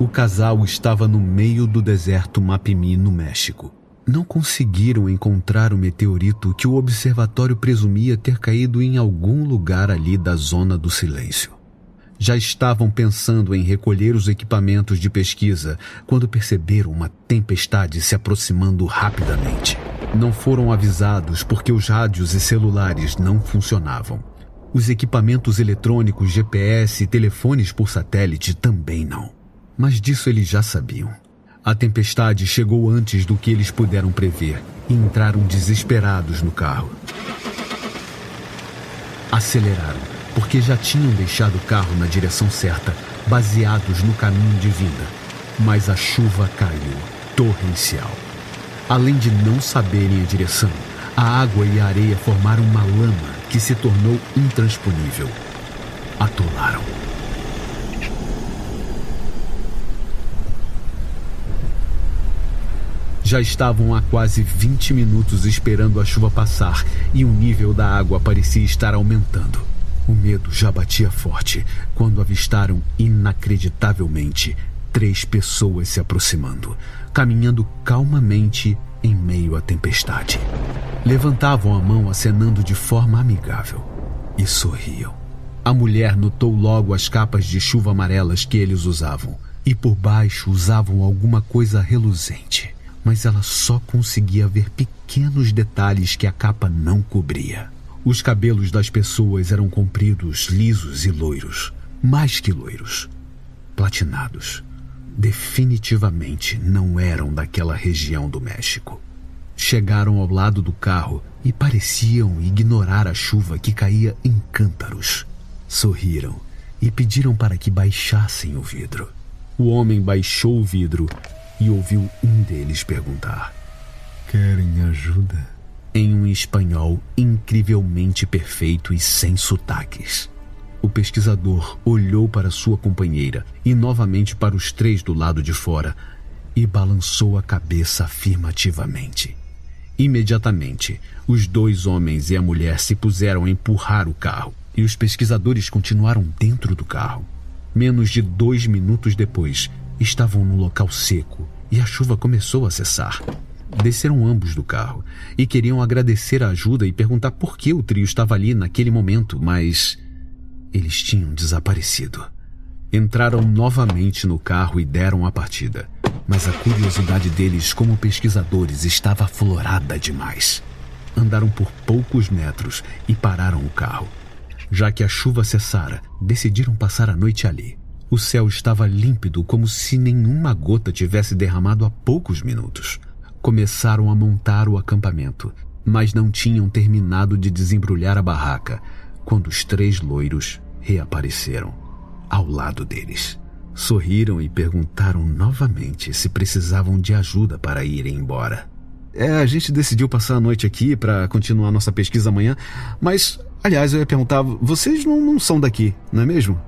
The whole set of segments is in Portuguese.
O casal estava no meio do deserto Mapimi, no México. Não conseguiram encontrar o meteorito que o observatório presumia ter caído em algum lugar ali da Zona do Silêncio. Já estavam pensando em recolher os equipamentos de pesquisa quando perceberam uma tempestade se aproximando rapidamente. Não foram avisados porque os rádios e celulares não funcionavam. Os equipamentos eletrônicos, GPS e telefones por satélite também não. Mas disso eles já sabiam. A tempestade chegou antes do que eles puderam prever e entraram desesperados no carro. Aceleraram, porque já tinham deixado o carro na direção certa, baseados no caminho de vinda. Mas a chuva caiu, torrencial. Além de não saberem a direção, a água e a areia formaram uma lama que se tornou intransponível. Atolaram. Já estavam há quase 20 minutos esperando a chuva passar e o nível da água parecia estar aumentando. O medo já batia forte quando avistaram inacreditavelmente 3 pessoas se aproximando, caminhando calmamente em meio à tempestade. Levantavam a mão acenando de forma amigável e sorriam. A mulher notou logo as capas de chuva amarelas que eles usavam e por baixo usavam alguma coisa reluzente, mas ela só conseguia ver pequenos detalhes que a capa não cobria. Os cabelos das pessoas eram compridos, lisos e loiros, mais que loiros, platinados. Definitivamente não eram daquela região do México. Chegaram ao lado do carro e pareciam ignorar a chuva que caía em cântaros. Sorriram e pediram para que baixassem o vidro. O homem baixou o vidro e ouviu um deles perguntar: "Querem ajuda?" Em um espanhol incrivelmente perfeito e sem sotaques. O pesquisador olhou para sua companheira e novamente para os 3 do lado de fora e balançou a cabeça afirmativamente. Imediatamente, os 2 homens e a mulher se puseram a empurrar o carro e os pesquisadores continuaram dentro do carro. Menos de 2 minutos depois, estavam no local seco e a chuva começou a cessar. Desceram ambos do carro e queriam agradecer a ajuda e perguntar por que o trio estava ali naquele momento, mas eles tinham desaparecido. Entraram novamente no carro e deram a partida, mas a curiosidade deles como pesquisadores estava aflorada demais. Andaram por poucos metros e pararam o carro. Já que a chuva cessara, decidiram passar a noite ali. O céu estava límpido como se nenhuma gota tivesse derramado há poucos minutos. Começaram a montar o acampamento, mas não tinham terminado de desembrulhar a barraca quando os 3 loiros reapareceram ao lado deles. Sorriram e perguntaram novamente se precisavam de ajuda para irem embora. A gente decidiu passar a noite aqui para continuar nossa pesquisa amanhã, mas, aliás, eu ia perguntar, vocês não são daqui, não é mesmo?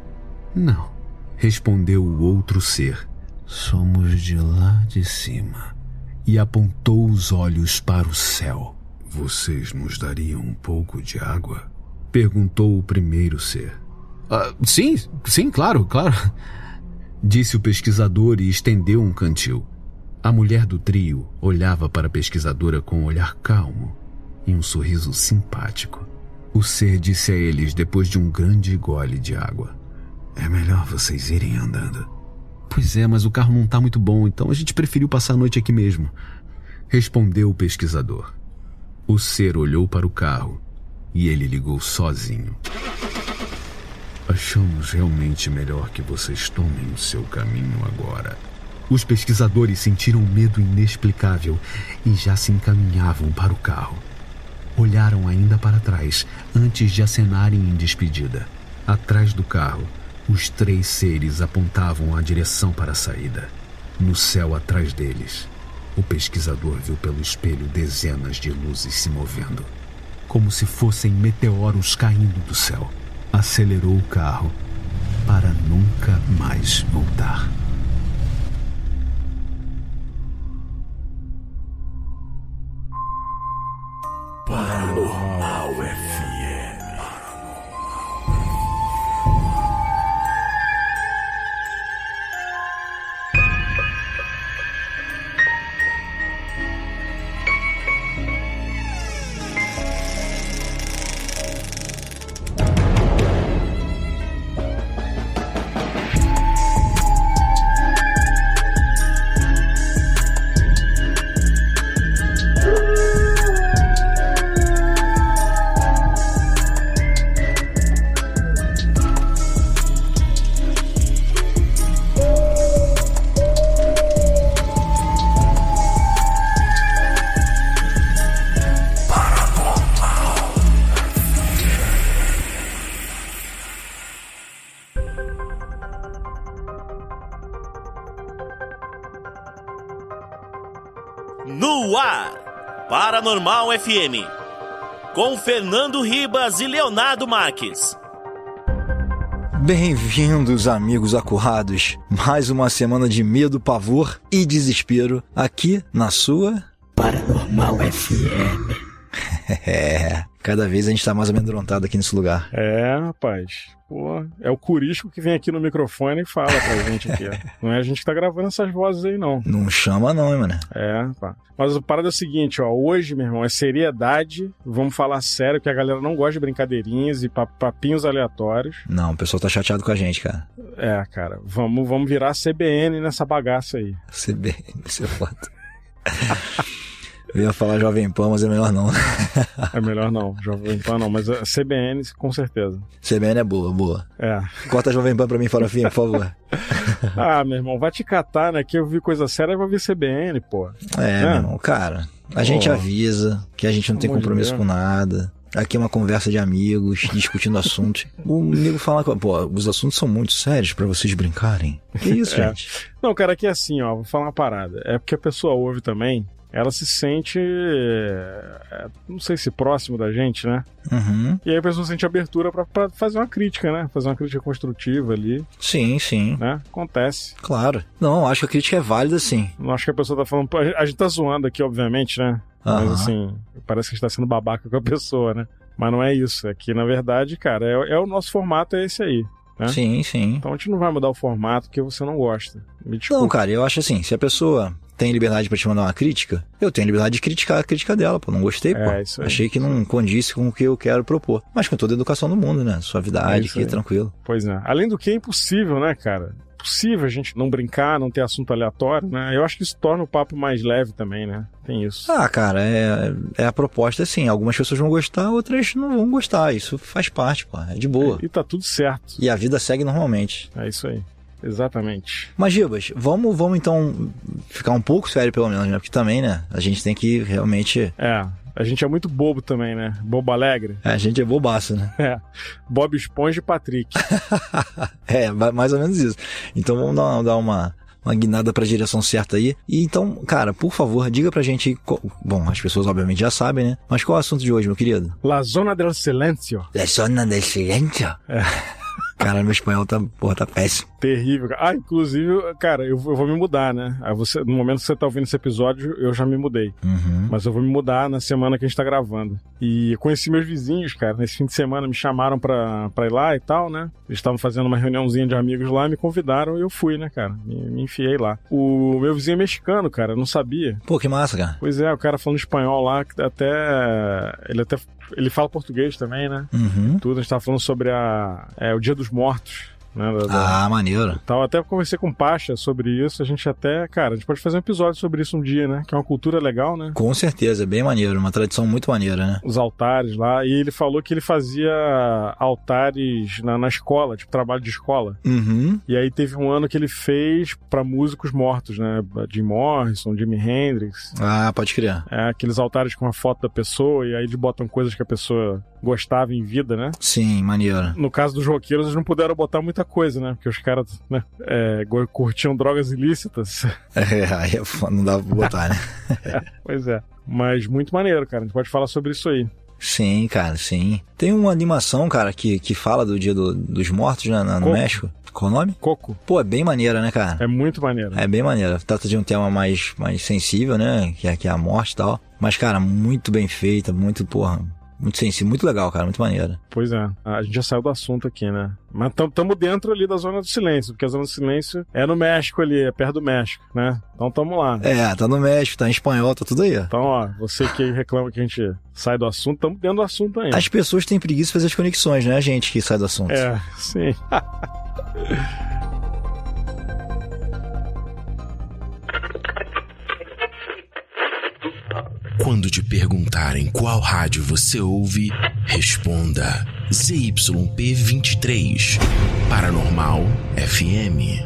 Não, respondeu o outro ser. Somos de lá de cima. E apontou os olhos para o céu. Vocês nos dariam um pouco de água? Perguntou o primeiro ser. Sim, claro. Disse o pesquisador e estendeu um cantil. A mulher do trio olhava para a pesquisadora com um olhar calmo e um sorriso simpático. O ser disse a eles depois de um grande gole de água: "É melhor vocês irem andando." "Pois é, mas o carro não está muito bom, então a gente preferiu passar a noite aqui mesmo", respondeu o pesquisador. O ser olhou para o carro e ele ligou sozinho. "Achamos realmente melhor que vocês tomem o seu caminho agora." Os pesquisadores sentiram um medo inexplicável e já se encaminhavam para o carro. Olharam ainda para trás antes de acenarem em despedida. Atrás do carro, os 3 seres apontavam a direção para a saída. No céu atrás deles, o pesquisador viu pelo espelho dezenas de luzes se movendo, como se fossem meteoros caindo do céu. Acelerou o carro para nunca mais voltar. Paranormal FM. No ar, Paranormal FM, com Fernando Ribas e Leonardo Marques. Bem-vindos, amigos acurrados. Mais uma semana de medo, pavor e desespero aqui na sua Paranormal FM. Cada vez a gente tá mais amedrontado aqui nesse lugar. Rapaz. Pô, é o Curisco que vem aqui no microfone e fala pra gente aqui. Não é a gente que tá gravando essas vozes aí, não. Não chama não, hein, mano? Pá. Mas a parada é o seguinte, ó. Hoje, meu irmão, é seriedade. Vamos falar sério, que a galera não gosta de brincadeirinhas e papinhos aleatórios. Não, o pessoal tá chateado com a gente, cara. Cara. Vamos virar CBN nessa bagaça aí. CBN, isso é foda. Eu ia falar Jovem Pan, mas é melhor não. É melhor não, Jovem Pan não, mas a CBN com certeza. CBN é boa. Corta a Jovem Pan pra mim, Farofinha, por favor. Meu irmão, vai te catar, né? Que eu vi coisa séria e vai vir CBN, pô. Meu irmão, cara, a gente avisa que a gente não tem compromisso com nada. Aqui é uma conversa de amigos, discutindo assuntos. O amigo fala, os assuntos são muito sérios pra vocês brincarem. Que isso, gente? Não, cara, aqui é assim, ó, vou falar uma parada. É porque a pessoa ouve também, ela se sente, não sei se próximo da gente, né? Uhum. E aí a pessoa sente abertura pra fazer uma crítica, né? Fazer uma crítica construtiva ali. Sim. Né? Acontece. Claro. Não, acho que a crítica é válida, sim. Não acho que a pessoa tá falando... A gente tá zoando aqui, obviamente, né? Mas assim, parece que a gente tá sendo babaca com a pessoa, né? Mas não é isso. É que, na verdade, cara, é o nosso formato, é esse aí. Né? Sim. Então a gente não vai mudar o formato porque você não gosta. Me desculpa. Não, cara, eu acho assim, se a pessoa tem liberdade pra te mandar uma crítica, eu tenho liberdade de criticar a crítica dela, pô. Não gostei, pô. Isso aí. Achei que não condisse com o que eu quero propor. Mas com toda a educação do mundo, né? Suavidade aqui, tranquilo. Pois é. Além do que é impossível, né, cara? Possível a gente não brincar, não ter assunto aleatório, né? Eu acho que isso torna o papo mais leve também, né? Tem isso. Cara, é a proposta assim. Algumas pessoas vão gostar, outras não vão gostar. Isso faz parte, pô. É de boa. E tá tudo certo. E a vida segue normalmente. É isso aí. Exatamente. Mas, Gibas, vamos então ficar um pouco sério, pelo menos, né? Porque também, né? A gente tem que realmente... A gente é muito bobo também, né? Bobo alegre. A gente é bobaço, né? Bob Esponja e Patrick. Mais ou menos isso. Então vamos dar uma guinada pra direção certa aí. E então, cara, por favor, diga pra gente... Bom, as pessoas obviamente já sabem, né? Mas qual é o assunto de hoje, meu querido? La Zona del Silencio. La Zona del Silencio? Cara, meu espanhol tá péssimo. Terrível. Inclusive, cara, eu vou me mudar, né? No momento que você tá ouvindo esse episódio, eu já me mudei. Uhum. Mas eu vou me mudar na semana que a gente tá gravando. E eu conheci meus vizinhos, cara. Nesse fim de semana me chamaram pra ir lá e tal, né? Eles estavam fazendo uma reuniãozinha de amigos lá, me convidaram e eu fui, né, cara? Me enfiei lá. O meu vizinho é mexicano, cara. Eu não sabia. Pô, que massa, cara. Pois é, o cara falando espanhol lá, que ele fala português também, né? Uhum. Tudo, a gente tava falando sobre o Dia dos Mortos, né? Maneiro. Até conversei com o Pacha sobre isso, a gente pode fazer um episódio sobre isso um dia, né? Que é uma cultura legal, né? Com certeza, é bem maneiro, uma tradição muito maneira, né? Os altares lá, e ele falou que ele fazia altares na escola, tipo trabalho de escola. Uhum. E aí teve um ano que ele fez pra músicos mortos, né? Jim Morrison, Jimi Hendrix. Pode crer. Aqueles altares com a foto da pessoa, e aí eles botam coisas que a pessoa gostava em vida, né? Sim, maneiro. No caso dos roqueiros, eles não puderam botar muita coisa, né? Porque os caras, né, curtiam drogas ilícitas. Aí não dava pra botar, né? Pois é. Mas muito maneiro, cara. A gente pode falar sobre isso aí. Sim, cara, sim. Tem uma animação, cara, que fala do Dia dos Mortos, né, no México. Qual o nome? Coco. Pô, é bem maneira, né, cara? É muito maneiro. É bem maneira. Trata de um tema mais sensível, né? Que é a morte e tal. Mas, cara, muito bem feita, muito sensível, muito legal, cara, muito maneiro. Pois é, a gente já saiu do assunto aqui, né? Mas tamo dentro ali da Zona do Silêncio, porque a Zona do Silêncio é no México ali, é perto do México, né? Então tamo lá. Tá no México, tá em espanhol, tá tudo aí. Então, ó, você que reclama que a gente sai do assunto, tamo dentro do assunto ainda. As pessoas têm preguiça de fazer as conexões, né? A gente que sai do assunto. Sim. Quando te perguntarem qual rádio você ouve, responda ZYP23, Paranormal FM.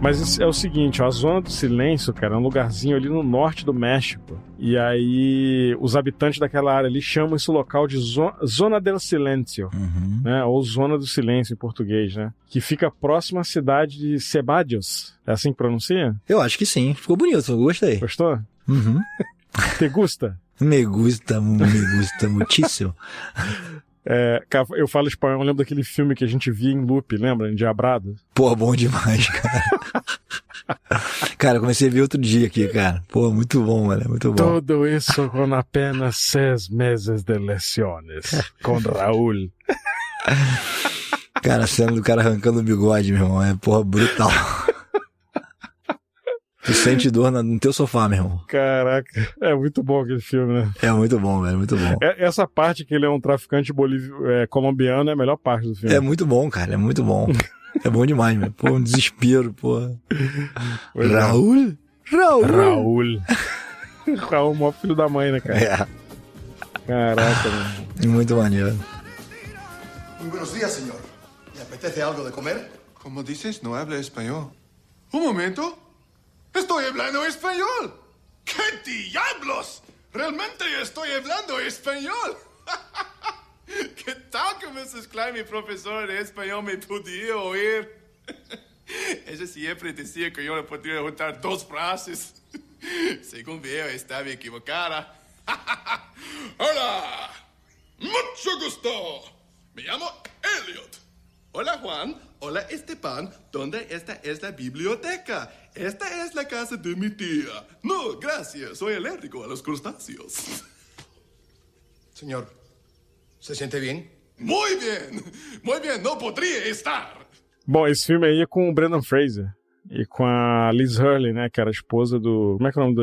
Mas é o seguinte, ó, a Zona do Silêncio, cara, é um lugarzinho ali no norte do México. E aí os habitantes daquela área ali chamam esse local de Zona del Silencio, né? Ou Zona do Silêncio em português, né? Que fica próximo à cidade de Ceballos. É assim que pronuncia? Eu acho que sim. Ficou bonito, eu gostei. Gostou? Uhum. Te gusta? Me gusta muchíssimo. Cara, eu falo espanhol, eu lembro daquele filme que a gente via em loop, lembra? Endiabrado. Pô, bom demais, cara. Cara, eu comecei a ver outro dia aqui, cara. Pô, muito bom, mano, muito bom. Tudo isso com apenas 6 meses de leciones. Com Raul. Cara, a cena do cara arrancando o bigode, meu irmão, é porra brutal. Tu sente dor no teu sofá, meu irmão. Caraca, é muito bom aquele filme, né? É muito bom, velho, muito bom. Essa parte que ele é um traficante colombiano é a melhor parte do filme. É muito bom, cara, é muito bom. É bom demais, velho. Pô, um desespero, porra. Raul? Raul, o maior filho da mãe, né, cara? É. Caraca, mano. Muito maneiro. Muy buenos días, señor. ¿Le apetece algo de comer? Como dices, no habla español. Un momento. ¡Estoy hablando español! ¡Qué diablos! ¡Realmente estoy hablando español! ¿Qué tal que Mrs. Klein, mi profesora de español, me podía oír? Ella siempre decía que yo no podía juntar 2 frases. Según veo, estaba equivocada. ¡Hola! ¡Mucho gusto! Me llamo Elliot. Hola, Juan. Hola, Esteban. ¿Dónde esta es la biblioteca? Esta es la casa de mi tía. No, gracias. Soy alérgico a los crustáceos. Señor, ¿se siente bien? Muy bien. Muy bien. No podría estar. Bom, esse filme aí é com o Brendan Fraser e com a Liz Hurley, né, que era a esposa do... Como é que é o nome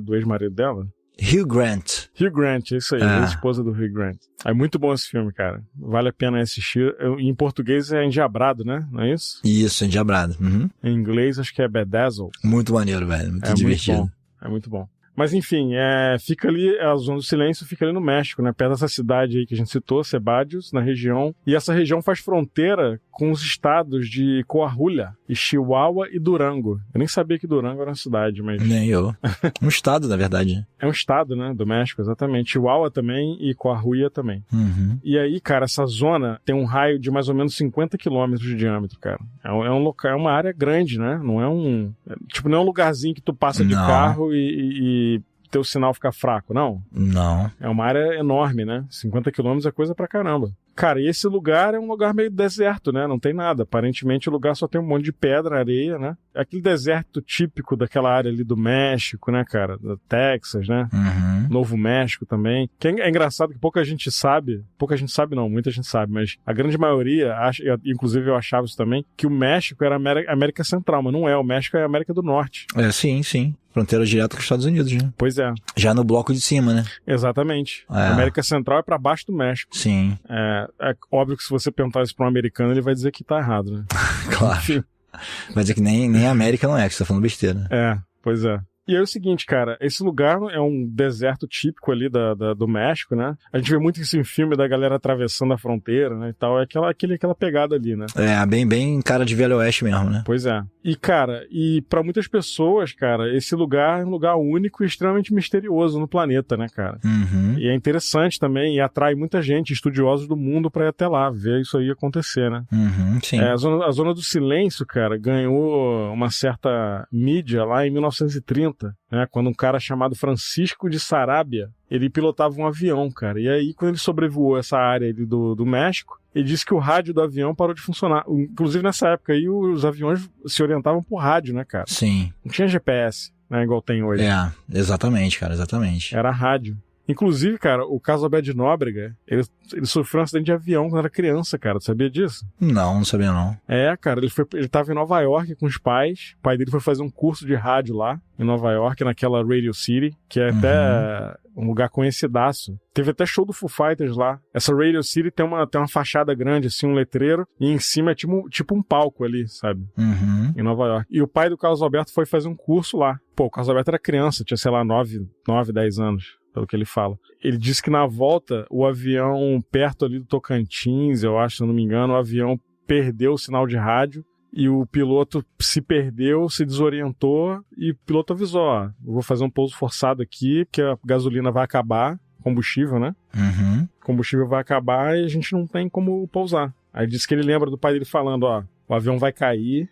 do ex-marido dela? Hugh Grant. Hugh Grant, isso aí, a esposa do Hugh Grant. É muito bom esse filme, cara. Vale a pena assistir. Em português é Endiabrado, né? Não é isso? Isso, Endiabrado. Uhum. Em inglês acho que é Bedazzled. Muito maneiro, velho. Muito divertido. Muito bom. É muito bom. Mas enfim, fica ali, a Zona do Silêncio fica ali no México, né? Perto dessa cidade aí que a gente citou, Ceballos, na região. E essa região faz fronteira com os estados de Coahuila, e Chihuahua e Durango. Eu nem sabia que Durango era uma cidade, mas... Nem eu. Um estado, na verdade. É um estado, né? Do México, exatamente. Chihuahua também e Coahuila também. Uhum. E aí, cara, essa zona tem um raio de mais ou menos 50 quilômetros de diâmetro, cara. É um local, é uma área grande, né? Não é um... Tipo, não é um lugarzinho que tu passa de carro e teu sinal fica fraco, não? Não. É uma área enorme, né? 50 quilômetros é coisa pra caramba. Cara, e esse lugar é um lugar meio deserto, né? Não tem nada. Aparentemente o lugar só tem um monte de pedra, areia, né? É aquele deserto típico daquela área ali do México, né, cara? Da Texas, né? Uhum. Novo México também. Que é engraçado que pouca gente sabe não, muita gente sabe, mas a grande maioria, inclusive eu achava isso também, que o México era a América Central, mas não é. O México é a América do Norte. É, sim, sim. Fronteira direta com os Estados Unidos, né? Pois é. Já no bloco de cima, né? Exatamente. A América Central é pra baixo do México. Sim. É óbvio que se você perguntar isso pra um americano, ele vai dizer que tá errado, né? Claro. Enfim. Vai dizer que nem a América não é, que você tá falando besteira. Pois é. E aí é o seguinte, cara, esse lugar é um deserto típico ali do México, né? A gente vê muito isso em filme da galera atravessando a fronteira, né, e tal. É aquela pegada ali, né? É, bem cara de Velho Oeste mesmo, né? Pois é. E, cara, pra muitas pessoas, cara, esse lugar é um lugar único e extremamente misterioso no planeta, né, cara? Uhum. E é interessante também e atrai muita gente, estudiosos do mundo, pra ir até lá, ver isso aí acontecer, né? Uhum, sim. A Zona do Silêncio, cara, ganhou uma certa mídia lá em 1930, né, quando um cara chamado Francisco de Sarabia, ele pilotava um avião, cara. E aí, quando ele sobrevoou essa área ali do México, ele disse que o rádio do avião parou de funcionar. Inclusive, nessa época aí, os aviões se orientavam por rádio, né, cara? Sim. Não tinha GPS, né, igual tem hoje. É, exatamente, cara, exatamente. Era rádio. Inclusive, cara, o Casalbé de Nóbrega, ele sofreu um acidente de avião quando era criança, cara. Tu sabia disso? Não sabia não. Cara, ele tava em Nova York com os pais. O pai dele foi fazer um curso de rádio lá, em Nova York, naquela Radio City, que é até um lugar conhecidaço. Teve até show do Foo Fighters lá. Essa Radio City tem uma fachada grande, assim, um letreiro, e em cima é tipo um palco ali, sabe? Uhum. Em Nova York. E o pai do Carlos Alberto foi fazer um curso lá. Pô, o Carlos Alberto era criança, tinha, sei lá, 9, 10 anos. Pelo que ele fala. Ele disse que na volta, o avião perto ali do Tocantins, eu acho, se eu não me engano, o avião perdeu o sinal de rádio e o piloto se perdeu, se desorientou, e o piloto avisou, ó, eu vou fazer um pouso forçado aqui, porque a gasolina vai acabar, combustível, né? Uhum. O combustível vai acabar e a gente não tem como pousar. Aí disse que ele lembra do pai dele falando, ó, o avião vai cair,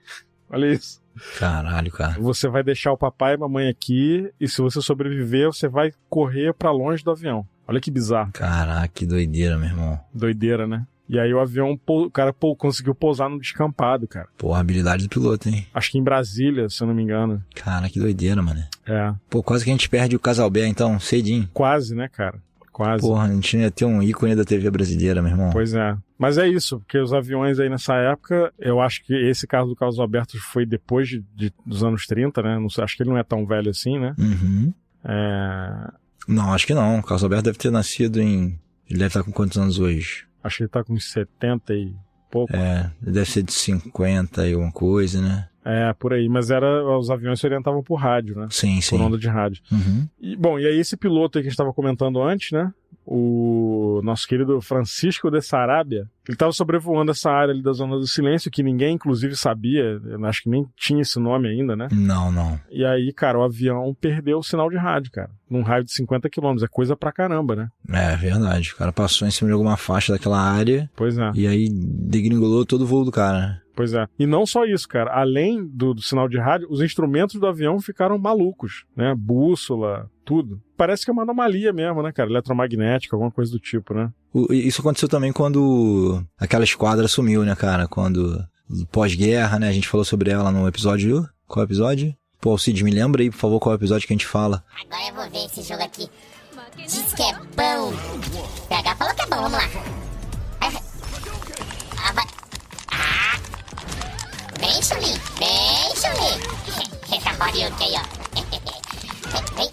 olha isso. Caralho, cara. Você vai deixar o papai e a mamãe aqui, e se você sobreviver, você vai correr pra longe do avião. Olha que bizarro. Caraca, que doideira, meu irmão. Doideira, né? E aí o avião, o cara conseguiu pousar no descampado, cara. Pô, a habilidade do piloto, hein? Acho que em Brasília, se eu não me engano. Cara, que doideira, mano. É. Pô, quase que a gente perde o Casalbé, então, cedinho. Quase, né, cara? Quase. Porra, a gente ia ter um ícone da TV brasileira, meu irmão. Pois é. Mas é isso, porque os aviões aí nessa época, eu acho que esse caso do Carlos Alberto foi depois dos anos 30, né? Não sei, acho que ele não é tão velho assim, né? Uhum. Não, acho que não. O Carlos Alberto deve ter nascido em... Ele deve estar com quantos anos hoje? Acho que ele tá com uns 70 e pouco. Ele deve ser de 50 e alguma coisa, né? Por aí. Mas os aviões se orientavam por rádio, né? Sim, sim. Por onda de rádio. Uhum. E aí esse piloto aí que a gente estava comentando antes, né? O nosso querido Francisco de Sarabia, ele estava sobrevoando essa área ali da Zona do Silêncio, que ninguém, inclusive, sabia. Eu acho que nem tinha esse nome ainda, né? Não. E aí, cara, o avião perdeu o sinal de rádio, cara. Num raio de 50 km. É coisa pra caramba, né? É verdade. O cara passou em cima de alguma faixa daquela área. Pois é. E aí degringolou todo o voo do cara, né? Pois é. E não só isso, cara. Além do sinal de rádio, os instrumentos do avião ficaram malucos, né? Bússola, tudo. Parece que é uma anomalia mesmo, né, cara? Eletromagnética, alguma coisa do tipo, né? Isso aconteceu também quando aquela esquadra sumiu, né, cara? Quando pós-guerra, né? A gente falou sobre ela no episódio... Qual episódio? Pô, Cid, me lembra aí, por favor, qual é o episódio que a gente fala. Agora eu vou ver esse jogo aqui. Diz que é bom. PH falou que é bom, vamos lá. Vem, Chuli, vem, Chuli. Essa Boryuki aí, ó. Vem.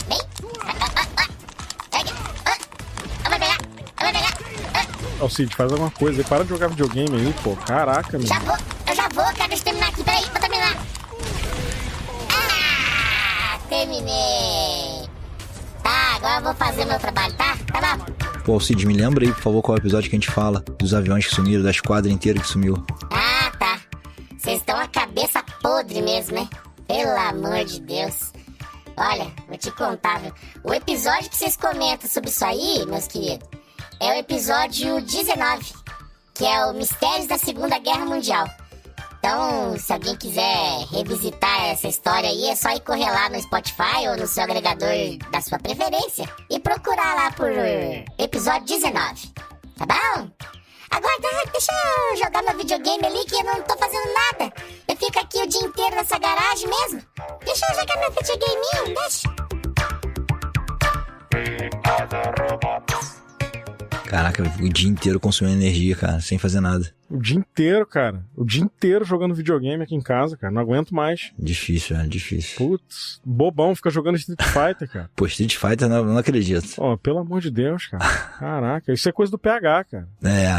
Vai pegar. Ô, Cid, faz alguma coisa aí. Para de jogar videogame aí, pô. Caraca, meu. Eu já vou, cara. Deixa eu terminar aqui. Peraí, vou terminar. Terminei. Tá, agora eu vou fazer meu trabalho, tá? Tá bom. Pô, Cid, me lembra aí, por favor, qual é o episódio que a gente fala dos aviões que sumiram, da esquadra inteira que sumiu. Ah, tá. Vocês estão a cabeça podre mesmo, né? Pelo amor de Deus. Olha, vou te contar, viu? O episódio que vocês comentam sobre isso aí, meus queridos, é o episódio 19, que é o Mistérios da Segunda Guerra Mundial. Então, se alguém quiser revisitar essa história aí, é só ir correr lá no Spotify ou no seu agregador da sua preferência e procurar lá por episódio 19, tá bom? Agora, deixa eu jogar meu videogame ali, que eu não tô fazendo nada. Eu fico aqui o dia inteiro nessa garagem mesmo. Deixa eu jogar meu videogame, deixa. Caraca, o dia inteiro consumindo energia, cara, sem fazer nada. O dia inteiro, cara. O dia inteiro jogando videogame aqui em casa, cara. Não aguento mais. Difícil, difícil. Putz, bobão, fica jogando Street Fighter, cara. Pô, Street Fighter não acredito. Ó, pelo amor de Deus, cara. Caraca, isso é coisa do PH, cara.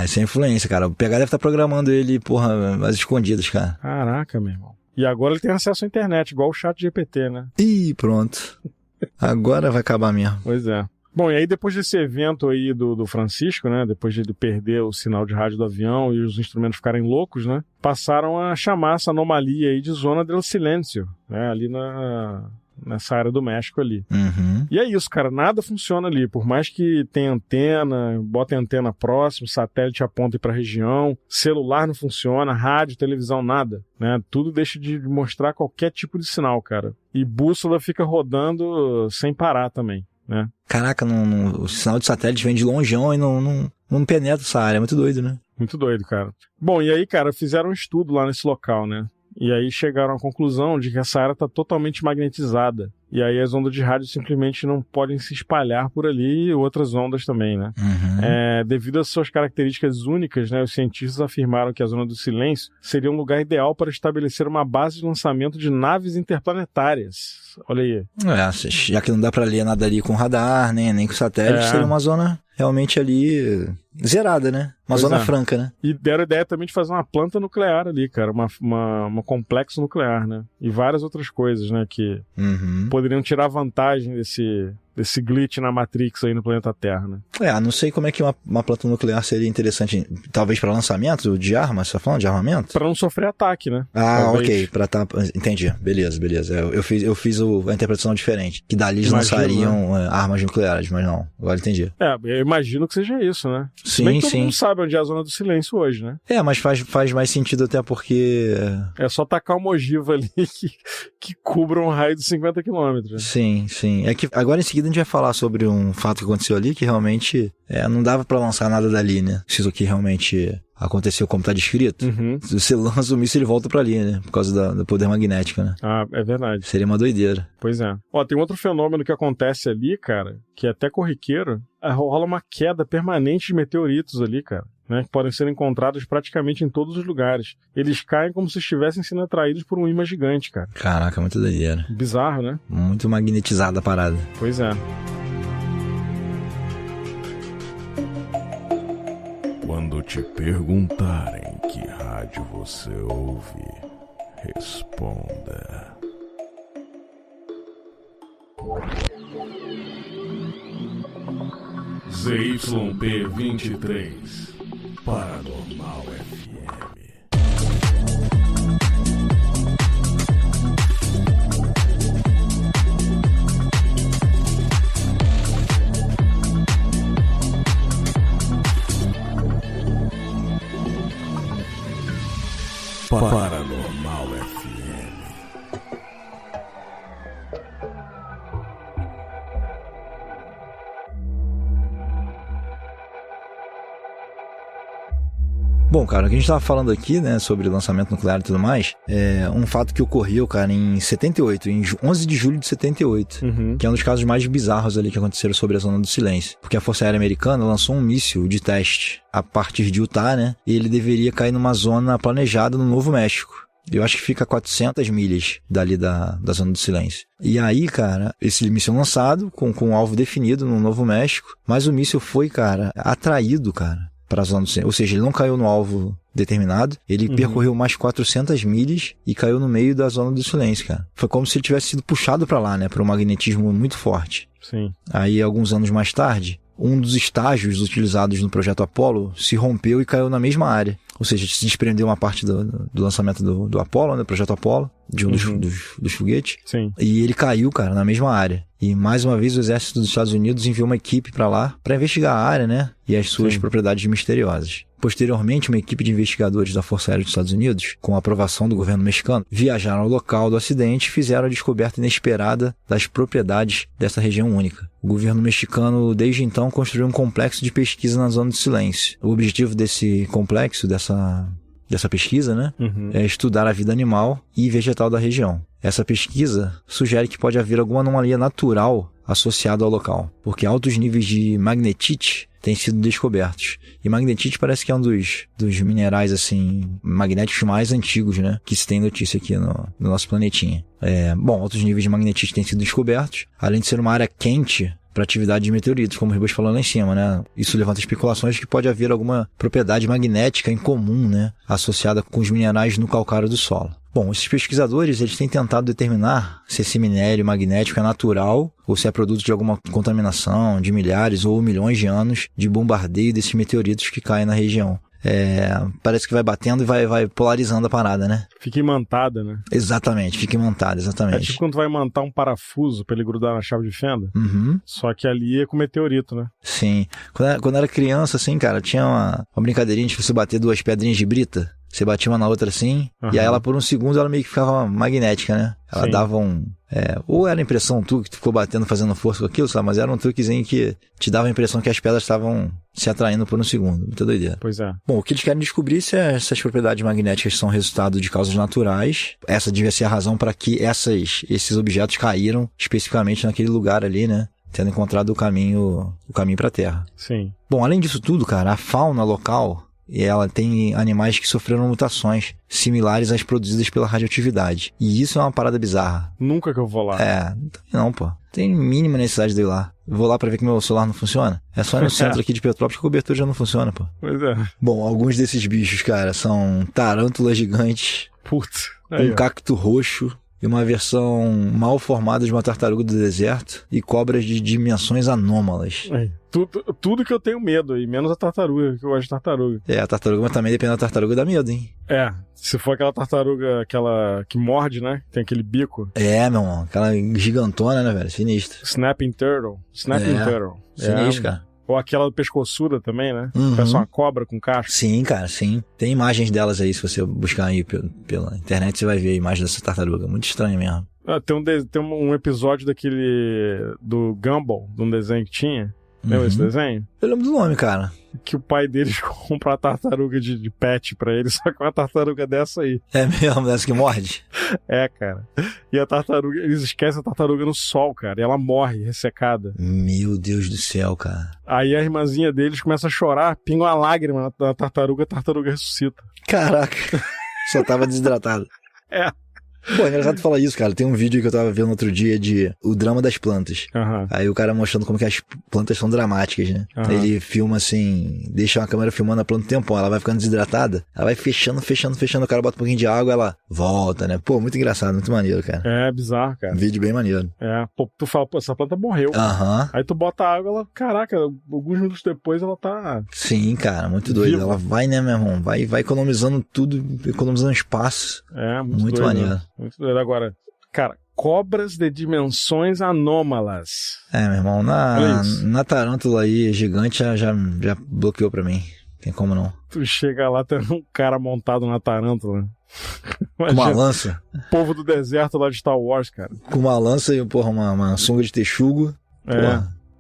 Isso é influência, cara. O PH deve estar programando ele, porra, às escondidas, cara. Caraca, meu irmão. E agora ele tem acesso à internet, igual o chat GPT, né? Ih, pronto. Agora vai acabar mesmo. Pois é. Bom, e aí depois desse evento aí do Francisco, né, depois de ele perder o sinal de rádio do avião e os instrumentos ficarem loucos, né, passaram a chamar essa anomalia aí de Zona del Silêncio, né, ali nessa área do México ali. Uhum. E é isso, cara, nada funciona ali, por mais que tenha antena, botem antena próximo, satélite aponte pra região, celular não funciona, rádio, televisão, nada, né, tudo deixa de mostrar qualquer tipo de sinal, cara. E bússola fica rodando sem parar também. Né? Caraca, o sinal de satélite vem de longeão e não penetra essa área, é muito doido, né? Muito doido, cara. Bom, e aí, cara, fizeram um estudo lá nesse local, né? E aí chegaram à conclusão de que essa área está totalmente magnetizada. E aí as ondas de rádio simplesmente não podem se espalhar por ali e outras ondas também, né? Uhum. Devido às suas características únicas, né, os cientistas afirmaram que a Zona do Silêncio seria um lugar ideal para estabelecer uma base de lançamento de naves interplanetárias. Olha aí. Já que não dá para ler nada ali com radar, nem com satélite, seria uma zona realmente ali zerada, né? Uma zona franca, né? E deram a ideia também de fazer uma planta nuclear ali, cara, uma complexo nuclear, né? E várias outras coisas, né, que poderiam tirar vantagem desse glitch na Matrix aí no planeta Terra, né? Não sei como é que uma planta nuclear seria interessante, talvez para lançamento de armas, você tá falando de armamento? Para não sofrer ataque, né? Ok, entendi, beleza. Eu fiz a interpretação diferente, que dali eles lançariam armas nucleares, mas não, agora entendi. Eu imagino que seja isso, né? Sim, todo mundo sabe onde é a Zona do Silêncio hoje, né? Mas faz mais sentido até porque... É só tacar uma ogiva ali que cubra um raio de 50 quilômetros. Sim. É que agora em seguida a gente vai falar sobre um fato que aconteceu ali que realmente não dava pra lançar nada dali, né? Se isso aqui realmente aconteceu como tá descrito, se você lança o míssil ele volta pra ali, né? Por causa do poder magnético, né? É verdade. Seria uma doideira. Pois é. Tem outro fenômeno que acontece ali, cara, que é até corriqueiro. Rola uma queda permanente de meteoritos ali, cara. Né, que podem ser encontrados praticamente em todos os lugares. Eles caem como se estivessem sendo atraídos por um imã gigante, cara. Caraca, muito doideira. Bizarro, né? Muito magnetizada a parada. Pois é. Quando te perguntarem que rádio você ouve, responda. ZYP23 Paranormal FM. Paranormal FM. Bom, cara, o que a gente tava falando aqui, né, sobre lançamento nuclear e tudo mais, é um fato que ocorreu, cara, em 78, em 11 de julho de 78, que é um dos casos mais bizarros ali que aconteceram sobre a Zona do Silêncio. Porque a Força Aérea Americana lançou um míssil de teste a partir de Utah, né, e ele deveria cair numa zona planejada no Novo México. Eu acho que fica a 400 milhas dali da Zona do Silêncio. E aí, cara, esse míssil lançado, com um alvo definido no Novo México, mas o míssil foi, cara, atraído, cara, para a Zona do Silêncio. Ou seja, ele não caiu no alvo determinado, ele percorreu mais 400 milhas e caiu no meio da Zona do Silêncio, cara. Foi como se ele tivesse sido puxado para lá, né, para um magnetismo muito forte. Sim. Aí, alguns anos mais tarde, um dos estágios utilizados no projeto Apollo se rompeu e caiu na mesma área. Ou seja, se desprendeu uma parte do lançamento do Apollo, né, do projeto Apollo, de um dos foguetes. Sim. E ele caiu, cara, na mesma área. E mais uma vez o exército dos Estados Unidos enviou uma equipe para lá para investigar a área, né, e as suas propriedades misteriosas. Posteriormente, uma equipe de investigadores da Força Aérea dos Estados Unidos, com a aprovação do governo mexicano, viajaram ao local do acidente e fizeram a descoberta inesperada das propriedades dessa região única. O governo mexicano, desde então, construiu um complexo de pesquisa na Zona do Silêncio. O objetivo desse complexo, dessa pesquisa, né, é estudar a vida animal e vegetal da região. Essa pesquisa sugere que pode haver alguma anomalia natural associada ao local, porque altos níveis de magnetite têm sido descobertos. E magnetite parece que é um dos minerais, assim, magnéticos mais antigos, né, que se tem notícia aqui no nosso planetinha. Bom, altos níveis de magnetite têm sido descobertos, além de ser uma área quente para atividade de meteoritos, como o Ribas falou lá em cima, né? Isso levanta especulações de que pode haver alguma propriedade magnética em comum, né, associada com os minerais no calcário do solo. Bom, esses pesquisadores, eles têm tentado determinar se esse minério magnético é natural ou se é produto de alguma contaminação de milhares ou milhões de anos de bombardeio desses meteoritos que caem na região. Parece que vai batendo e vai polarizando a parada, né? Fica imantada, né? Exatamente, fica imantada, exatamente. É tipo quando tu vai imantar um parafuso pra ele grudar na chave de fenda. Só que ali é com meteorito, né? Sim. Quando era criança, assim, cara, tinha uma brincadeirinha de você bater duas pedrinhas de brita. Você batia uma na outra assim, e aí ela por um segundo ela meio que ficava magnética, né? Ela dava um... ou era impressão tu que tu ficou batendo, fazendo força com aquilo, sabe? Mas era um truquezinho que te dava a impressão que as pedras estavam se atraindo por um segundo. Muita doideira. Pois é. Bom, o que eles querem descobrir é se essas propriedades magnéticas são resultado de causas naturais. Essa devia ser a razão para que esses objetos caíram especificamente naquele lugar ali, né? Tendo encontrado o caminho para a Terra. Sim. Bom, além disso tudo, cara, a fauna local... E ela tem animais que sofreram mutações similares às produzidas pela radioatividade. E isso é uma parada bizarra. Nunca que eu vou lá. Não, pô. Tem mínima necessidade de ir lá. Vou lá pra ver que meu celular não funciona. É só ir no centro aqui de Petrópolis que a cobertura já não funciona, pô. Pois é. Bom, alguns desses bichos, cara, são tarântulas gigantes. Putz. Um cacto roxo, e uma versão mal formada de uma tartaruga do deserto e cobras de dimensões anômalas. Tudo que eu tenho medo aí, menos a tartaruga, que eu gosto de tartaruga. A tartaruga, mas também depende da tartaruga, dá medo, hein? Se for aquela tartaruga, aquela que morde, né? Tem aquele bico. Meu irmão, aquela gigantona, né, velho? Sinistro. Snapping Turtle. Sinistro, cara. Ou aquela pescoçuda também, né? Uhum. Parece uma cobra com casco. Sim, cara, sim. Tem imagens delas aí, se você buscar aí pela internet, você vai ver a imagem dessa tartaruga. Muito estranho mesmo. Tem um episódio do Gumball, de um desenho que tinha. Lembra esse desenho? Eu lembro do nome, cara. Que o pai deles compra a tartaruga de pet pra ele, só que uma tartaruga dessa aí. É mesmo, dessa que morde? Cara. E a tartaruga, eles esquecem a tartaruga no sol, cara, e ela morre ressecada. Meu Deus do céu, cara. Aí a irmãzinha deles começa a chorar, pinga uma lágrima na tartaruga, a tartaruga ressuscita. Caraca, só tava desidratado. Pô, é engraçado falar isso, cara. Tem um vídeo que eu tava vendo outro dia de o drama das plantas. Aí o cara mostrando como que as plantas são dramáticas, né? Ele filma assim, deixa uma câmera filmando a planta um tempão, ela vai ficando desidratada, ela vai fechando, o cara bota um pouquinho de água, ela volta, né? Pô, muito engraçado, muito maneiro, cara. É bizarro, cara. Um vídeo bem maneiro. Pô, tu fala, pô, essa planta morreu. Aí tu bota a água, ela, caraca, alguns minutos depois ela tá... Sim, cara, muito doido. Viva. Ela vai, né, meu irmão? Vai economizando tudo, economizando espaço. Muito doido, maneiro. Né? Muito doido. Agora, cara, cobras de dimensões anômalas. Meu irmão, na tarântula aí, gigante, já bloqueou pra mim. Tem como não. Tu chega lá, tem um cara montado na tarântula. Com uma lança. O povo do deserto lá de Star Wars, cara. Com uma lança e, porra, uma sunga de texugo.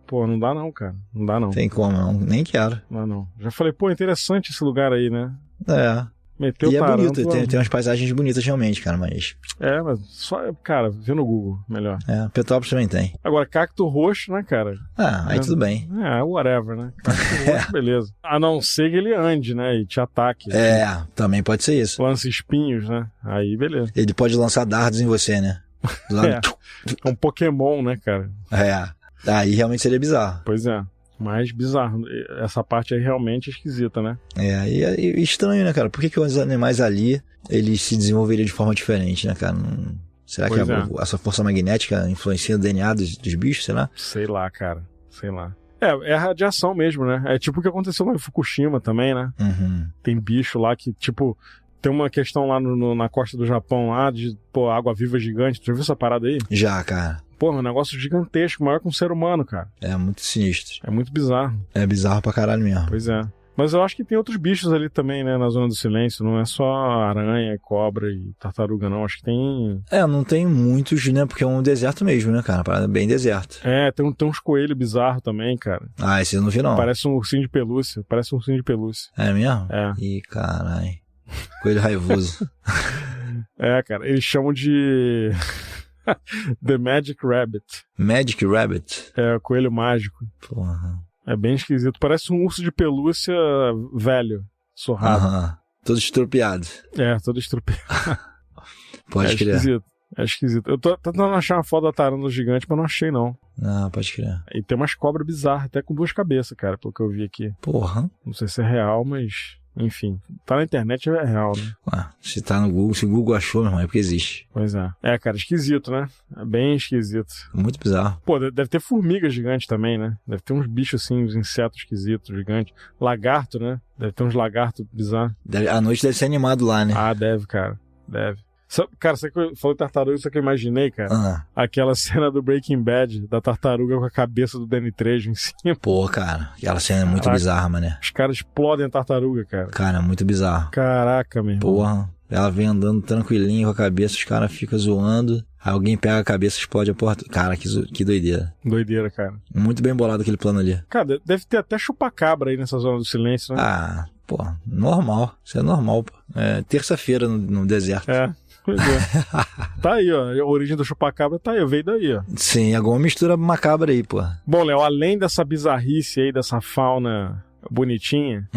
Pô, não dá não, cara. Não dá não. Tem como não, nem quero. Não. Já falei, pô, interessante esse lugar aí, né? E é bonito, tem umas paisagens bonitas realmente, cara, mas... mas só, cara, vê no Google, melhor. Petrópolis também tem. Agora, cacto roxo, né, cara? Aí tudo bem. Whatever, né? Cacto roxo, beleza. A não ser que ele ande, né, e te ataque. Também pode ser isso. Lance espinhos, né? Aí, beleza. Ele pode lançar dardos em você, né? É um Pokémon, né, cara? Aí realmente seria bizarro. Pois é. Mais bizarro. Essa parte aí realmente é esquisita, né? E estranho, né, cara? Por que os animais ali, eles se desenvolveriam de forma diferente, né, cara? Será que essa força magnética influencia o DNA dos bichos, sei lá? Sei lá, cara. Sei lá. É a radiação mesmo, né? É tipo o que aconteceu lá em Fukushima também, né? Tem bicho lá que, tipo... Tem uma questão lá na costa do Japão, lá de, água viva gigante. Tu já viu essa parada aí? Já, cara. Um negócio gigantesco, maior que um ser humano, cara. É muito sinistro. É muito bizarro. É bizarro pra caralho mesmo. Pois é. Mas eu acho que tem outros bichos ali também, né, na Zona do Silêncio. Não é só aranha, cobra e tartaruga, não. Acho que tem... não tem muitos, né, porque é um deserto mesmo, né, cara? Parada bem deserto. Tem uns coelhos bizarros também, cara. Esse eu não vi, não. Parece um ursinho de pelúcia. É mesmo? Ih, caralho. Coelho raivoso. Cara, eles chamam de... The Magic Rabbit. Magic Rabbit? É, o coelho mágico. Porra. É bem esquisito. Parece um urso de pelúcia velho, surrado. Todo estropiado. Todo estropiado. Pode crer. É esquisito. Eu tô tentando achar uma foto da tarântula gigante, mas não achei, não. Pode crer. E tem umas cobras bizarras, até com 2 cabeças, cara, pelo que eu vi aqui. Porra. Não sei se é real, mas... Enfim, tá na internet, é real, né? Se tá no Google, se o Google achou, meu irmão, é porque existe. Pois é. Cara, esquisito, né? É bem esquisito. Muito bizarro. Deve ter formiga gigante também, né? Deve ter uns bichos assim, uns insetos esquisitos, gigantes. Lagarto, né? Deve ter uns lagartos bizarros. À noite deve ser animado lá, né? Deve, cara. Deve. Cara, sabe que eu falei tartaruga, só que eu imaginei, cara? Aquela cena do Breaking Bad, da tartaruga com a cabeça do Danny Trejo em cima. Cara, aquela cena é muito bizarra, mané. Os caras explodem a tartaruga, cara. Cara, é muito bizarro. Caraca, meu irmão. Ela vem andando tranquilinho com a cabeça, os caras ficam zoando, aí alguém pega a cabeça e explode a porta. Cara, que doideira. Doideira, cara. Muito bem bolado aquele plano ali. Cara, deve ter até chupacabra aí nessa Zona do Silêncio, né? Normal. Isso é normal, pô. É terça-feira no deserto. Pois é. Tá aí, ó. A origem do chupacabra tá aí, veio daí, ó. Sim, alguma mistura macabra aí, pô. Bom, Léo, além dessa bizarrice aí, dessa fauna bonitinha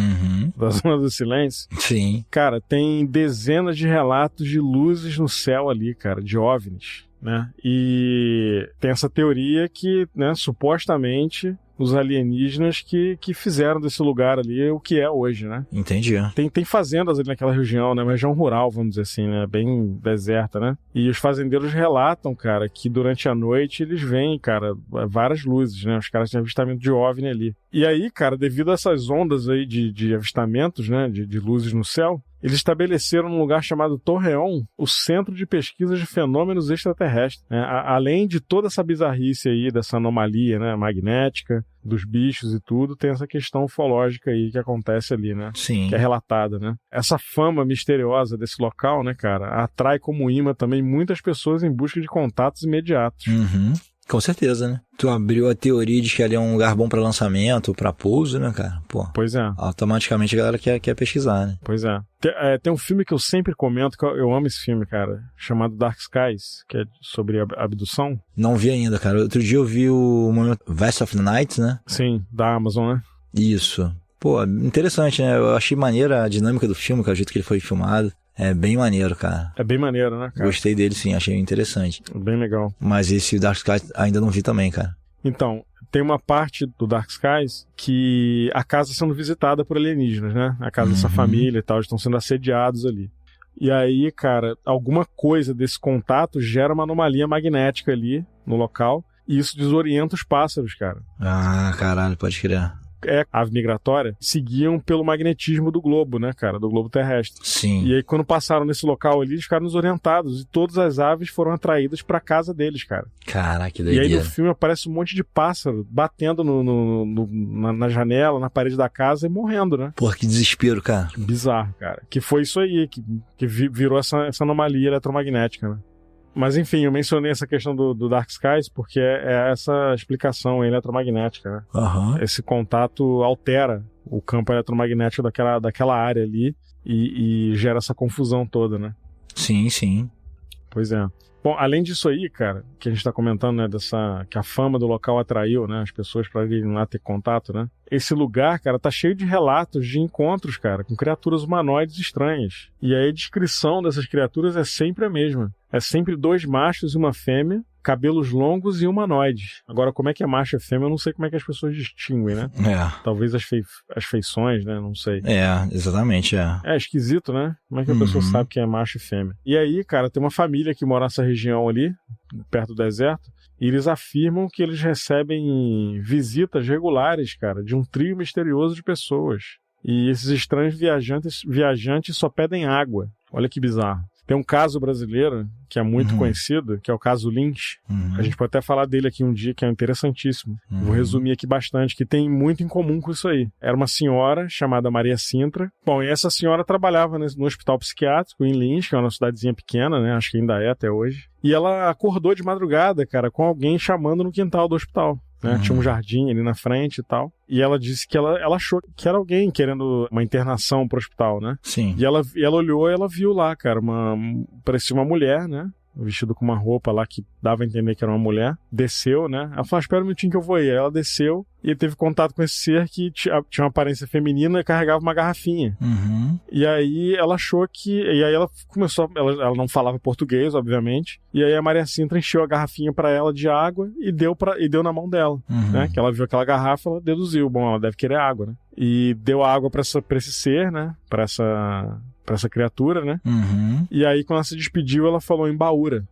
da Zona do Silêncio, sim, cara, tem dezenas de relatos de luzes no céu ali, cara, de OVNIs, né? E tem essa teoria que, né, supostamente os alienígenas que fizeram desse lugar ali o que é hoje, né? Entendi. Tem fazendas ali naquela região, né? Uma região rural, vamos dizer assim, né? Bem deserta, né? E os fazendeiros relatam, cara, que durante a noite eles veem, cara, várias luzes, né? Os caras têm avistamento de OVNI ali. E aí, cara, devido a essas ondas aí de avistamentos, né? De luzes no céu, eles estabeleceram num lugar chamado Torreón o Centro de Pesquisas de Fenômenos Extraterrestres. Né? Além de toda essa bizarrice aí, dessa anomalia, né, magnética, dos bichos e tudo, tem essa questão ufológica aí que acontece ali, né? Sim. Que é relatada, né? Essa fama misteriosa desse local, né, cara, atrai como imã também muitas pessoas em busca de contatos imediatos. Uhum. Com certeza, né? Tu abriu a teoria de que ali é um lugar bom pra lançamento, pra pouso, né, cara? Pô, pois é. Automaticamente a galera quer pesquisar, né? Pois é. Tem um filme que eu sempre comento, que eu amo esse filme, cara, chamado Dark Skies, que é sobre abdução. Não vi ainda, cara. Outro dia eu vi o Vast of the Night, né? Sim, da Amazon, né? Isso. Pô, interessante, né? Eu achei maneira a dinâmica do filme, cara, o jeito que ele foi filmado. É bem maneiro, cara. É bem maneiro, né, cara? Gostei dele, sim. Achei interessante. Bem legal. Mas esse Dark Skies ainda não vi também, cara. Então, tem uma parte do Dark Skies que a casa sendo visitada por alienígenas, né? A casa dessa família e tal, eles estão sendo assediados ali. E aí, cara, alguma coisa desse contato gera uma anomalia magnética ali no local e isso desorienta os pássaros, cara. Ah, caralho, pode crer. Ave migratória, seguiam pelo magnetismo do globo, né, cara? Do globo terrestre. Sim. E aí, quando passaram nesse local ali, eles ficaram desorientados e todas as aves foram atraídas pra casa deles, cara. Caraca, que doideira. E aí, no filme, aparece um monte de pássaro batendo na janela, na parede da casa e morrendo, né? Porra, que desespero, cara. Bizarro, cara. Que foi isso aí, que virou essa anomalia eletromagnética, né? Mas enfim, eu mencionei essa questão do Dark Skies porque é essa explicação eletromagnética, né? Uhum. Esse contato altera o campo eletromagnético daquela área ali e gera essa confusão toda, né? Sim, sim. Pois é. Bom, além disso aí, cara, que a gente tá comentando, né, que a fama do local atraiu, né, as pessoas pra irem lá ter contato, né? Esse lugar, cara, tá cheio de relatos de encontros, cara, com criaturas humanoides estranhas. E aí a descrição dessas criaturas é sempre a mesma. É sempre 2 machos e uma fêmea, cabelos longos e humanoides. Agora, como é que é macho e fêmea, eu não sei como é que as pessoas distinguem, né? Talvez as feições, né? Não sei. Exatamente, É esquisito, né? Como é que a pessoa sabe que é macho e fêmea? E aí, cara, tem uma família que mora nessa região ali, perto do deserto, e eles afirmam que eles recebem visitas regulares, cara, de um trio misterioso de pessoas. E esses estranhos viajantes só pedem água. Olha que bizarro. Tem um caso brasileiro que é muito conhecido, que é o caso Lynch. A gente pode até falar dele aqui um dia, que é interessantíssimo. Vou resumir aqui bastante, que tem muito em comum com isso aí. Era uma senhora chamada Maria Sintra. Bom, e essa senhora trabalhava no hospital psiquiátrico em Lynch, que é uma cidadezinha pequena, né? Acho que ainda é até hoje. E ela acordou de madrugada, cara, com alguém chamando no quintal do hospital. Né? Tinha um jardim ali na frente e tal. E ela disse que ela achou que era alguém querendo uma internação pro hospital, né? Sim. E ela olhou e ela viu lá, cara, parecia uma mulher, né? Vestido com uma roupa lá que dava a entender que era uma mulher. Desceu, né? Ela falou, espera um minutinho que eu vou aí. Aí ela desceu e teve contato com esse ser que tinha uma aparência feminina e carregava uma garrafinha. E aí ela achou que... E aí ela começou... Ela não falava português, obviamente. E aí a Maria Sintra encheu a garrafinha pra ela de água e deu na mão dela. Né? Que ela viu aquela garrafa, ela deduziu. Bom, ela deve querer água, né? E deu água pra esse ser, né? Pra essa criatura, né? E aí, quando ela se despediu, ela falou em Baúra.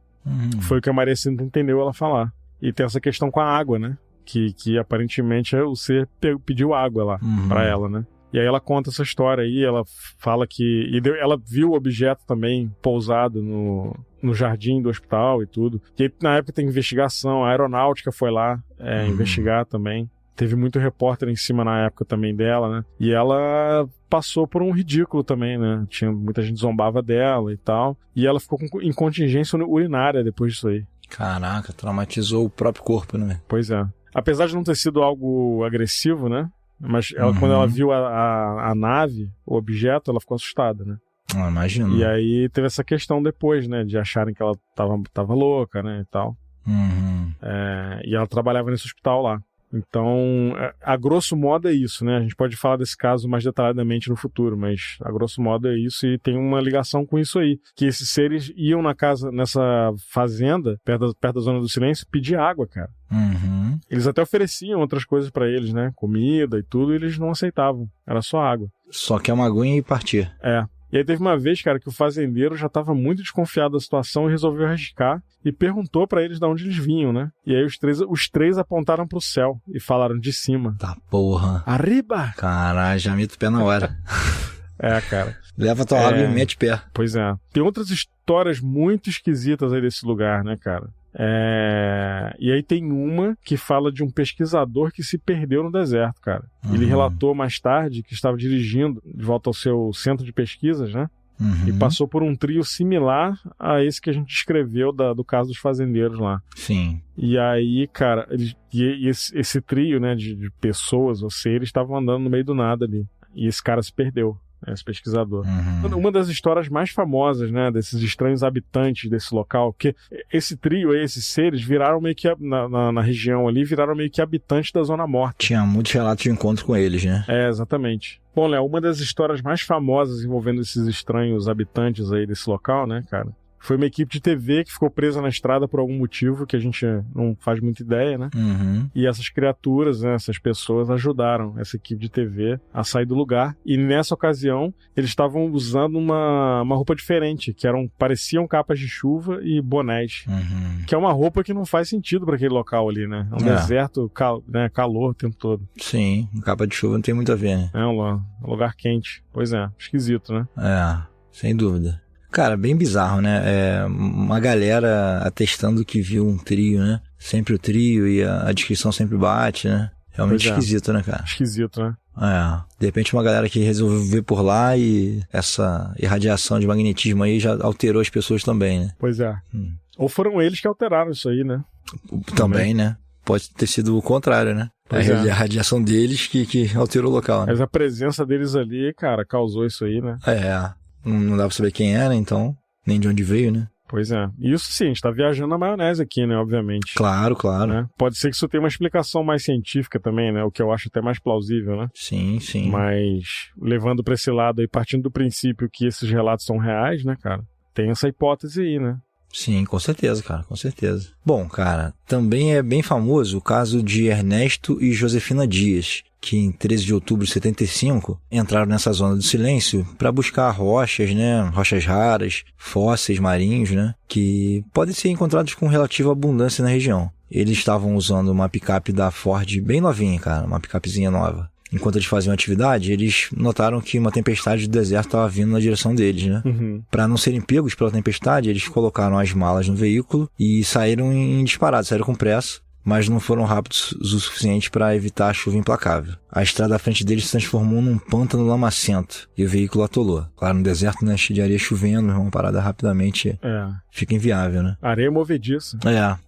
Foi o que a Maria Sintra entendeu ela falar. E tem essa questão com a água, né? Que aparentemente o ser pediu água lá pra ela, né? E aí ela conta essa história aí, ela fala que... ela viu o objeto também pousado no jardim do hospital e tudo. E aí, na época tem investigação, a aeronáutica foi lá investigar também. Teve muito repórter em cima na época também dela, né? E ela passou por um ridículo também, né? Muita gente zombava dela e tal. E ela ficou em contingência urinária depois disso aí. Caraca, traumatizou o próprio corpo, né? Pois é. Apesar de não ter sido algo agressivo, né? Mas quando ela viu a nave, o objeto, ela ficou assustada, né? Imagino. E aí teve essa questão depois, né? De acharem que ela tava louca, né? E tal. E ela trabalhava nesse hospital lá. Então, a grosso modo é isso, né? A gente pode falar desse caso mais detalhadamente no futuro, mas a grosso modo é isso e tem uma ligação com isso aí. Que esses seres iam nessa fazenda, perto da Zona do Silêncio, pedir água, cara. Uhum. Eles até ofereciam outras coisas pra eles, né? Comida e tudo, e eles não aceitavam. Era só água. Só quer uma aguinha e partir. É. E aí teve uma vez, cara, que o fazendeiro já tava muito desconfiado da situação e resolveu arriscar e perguntou pra eles de onde eles vinham, né? E aí os três apontaram pro céu e falaram de cima. Tá porra. Arriba! Caralho, já meto o pé na hora. É, cara. Leva tua água e mete pé. Pois é. Tem outras histórias muito esquisitas aí desse lugar, né, cara? E aí tem uma que fala de um pesquisador que se perdeu no deserto, cara. Ele relatou mais tarde que estava dirigindo de volta ao seu centro de pesquisas, né? E passou por um trio similar a esse que a gente descreveu do caso dos fazendeiros lá. Sim. E aí, cara, esse trio, né, de pessoas ou seres estavam andando no meio do nada ali. E esse cara se perdeu. Esse pesquisador. Uma das histórias mais famosas, né, desses estranhos habitantes desse local, que esse trio aí, esses seres, viraram meio que, na região ali, viraram meio que habitantes da Zona Morta. Tinha muitos relatos de encontro com eles, né? Exatamente. Bom, Léo, uma das histórias mais famosas envolvendo esses estranhos habitantes aí desse local, né, cara, foi uma equipe de TV que ficou presa na estrada por algum motivo que a gente não faz muita ideia, né? E essas criaturas, né, essas pessoas ajudaram essa equipe de TV a sair do lugar. E nessa ocasião, eles estavam usando uma roupa diferente, que pareciam capas de chuva e bonés. Que é uma roupa que não faz sentido para aquele local ali, né? É um deserto, calor o tempo todo. Sim, capa de chuva não tem muito a ver, né? É um lugar quente. Pois é, esquisito, né? Sem dúvida. Cara, bem bizarro, né? Uma galera atestando que viu um trio, né? Sempre o trio e a descrição sempre bate, né? Realmente esquisito, né, cara? Esquisito, né? De repente uma galera que resolveu ver por lá e essa irradiação de magnetismo aí já alterou as pessoas também, né? Pois é. Ou foram eles que alteraram isso aí, né? Também, né? Pode ter sido o contrário, né? A radiação deles que alterou o local, né? Mas a presença deles ali, cara, causou isso aí, né? Não dá pra saber quem era, então, nem de onde veio, né? Pois é. Isso sim, a gente tá viajando na maionese aqui, né, obviamente. Claro. Né? Pode ser que isso tenha uma explicação mais científica também, né, o que eu acho até mais plausível, né? Sim. Mas, levando pra esse lado aí, partindo do princípio que esses relatos são reais, né, cara, tem essa hipótese aí, né? Sim, com certeza, cara, com certeza. Bom, cara, também é bem famoso o caso de Ernesto e Josefina Dias, que em 13 de outubro de 75 entraram nessa zona do silêncio para buscar rochas, né, rochas raras, fósseis marinhos, né, que podem ser encontrados com relativa abundância na região. Eles estavam usando uma picape da Ford bem novinha, cara, uma picapezinha nova. Enquanto eles faziam atividade, eles notaram que uma tempestade do deserto estava vindo na direção deles, né? Para não serem pegos pela tempestade, eles colocaram as malas no veículo e saíram em disparada, saíram com pressa, mas não foram rápidos o suficiente para evitar a chuva implacável. A estrada à frente deles se transformou num pântano lamacento e o veículo atolou. Claro, no deserto, né, cheio de areia chovendo, uma parada rapidamente fica inviável, né? Areia movediça.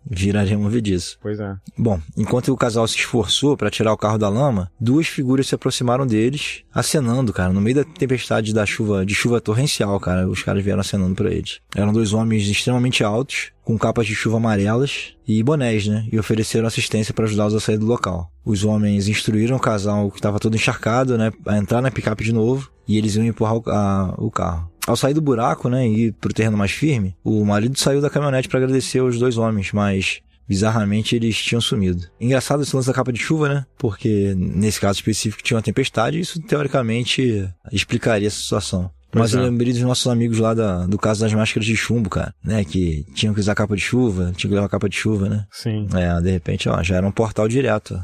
Vira areia movediça. Pois é. Bom, enquanto o casal se esforçou para tirar o carro da lama, duas figuras se aproximaram deles, acenando, cara, no meio da tempestade de chuva torrencial, cara, os caras vieram acenando para eles. Eram dois homens extremamente altos, com capas de chuva amarelas e bonés, né? E ofereceram assistência para ajudá-los a sair do local. Os homens instruíram o casal, que estava todo encharcado, né, a entrar na picape de novo, e eles iam empurrar o carro. Ao sair do buraco, né, e ir pro terreno mais firme, o marido saiu da caminhonete para agradecer aos dois homens, mas bizarramente eles tinham sumido. Engraçado esse lance da capa de chuva, né? Porque nesse caso específico tinha uma tempestade e isso teoricamente explicaria essa situação. Mas eu lembrei dos nossos amigos lá do caso das máscaras de chumbo, cara, né? Que tinham que usar capa de chuva, tinham que levar capa de chuva, né? Sim. De repente, já era um portal direto.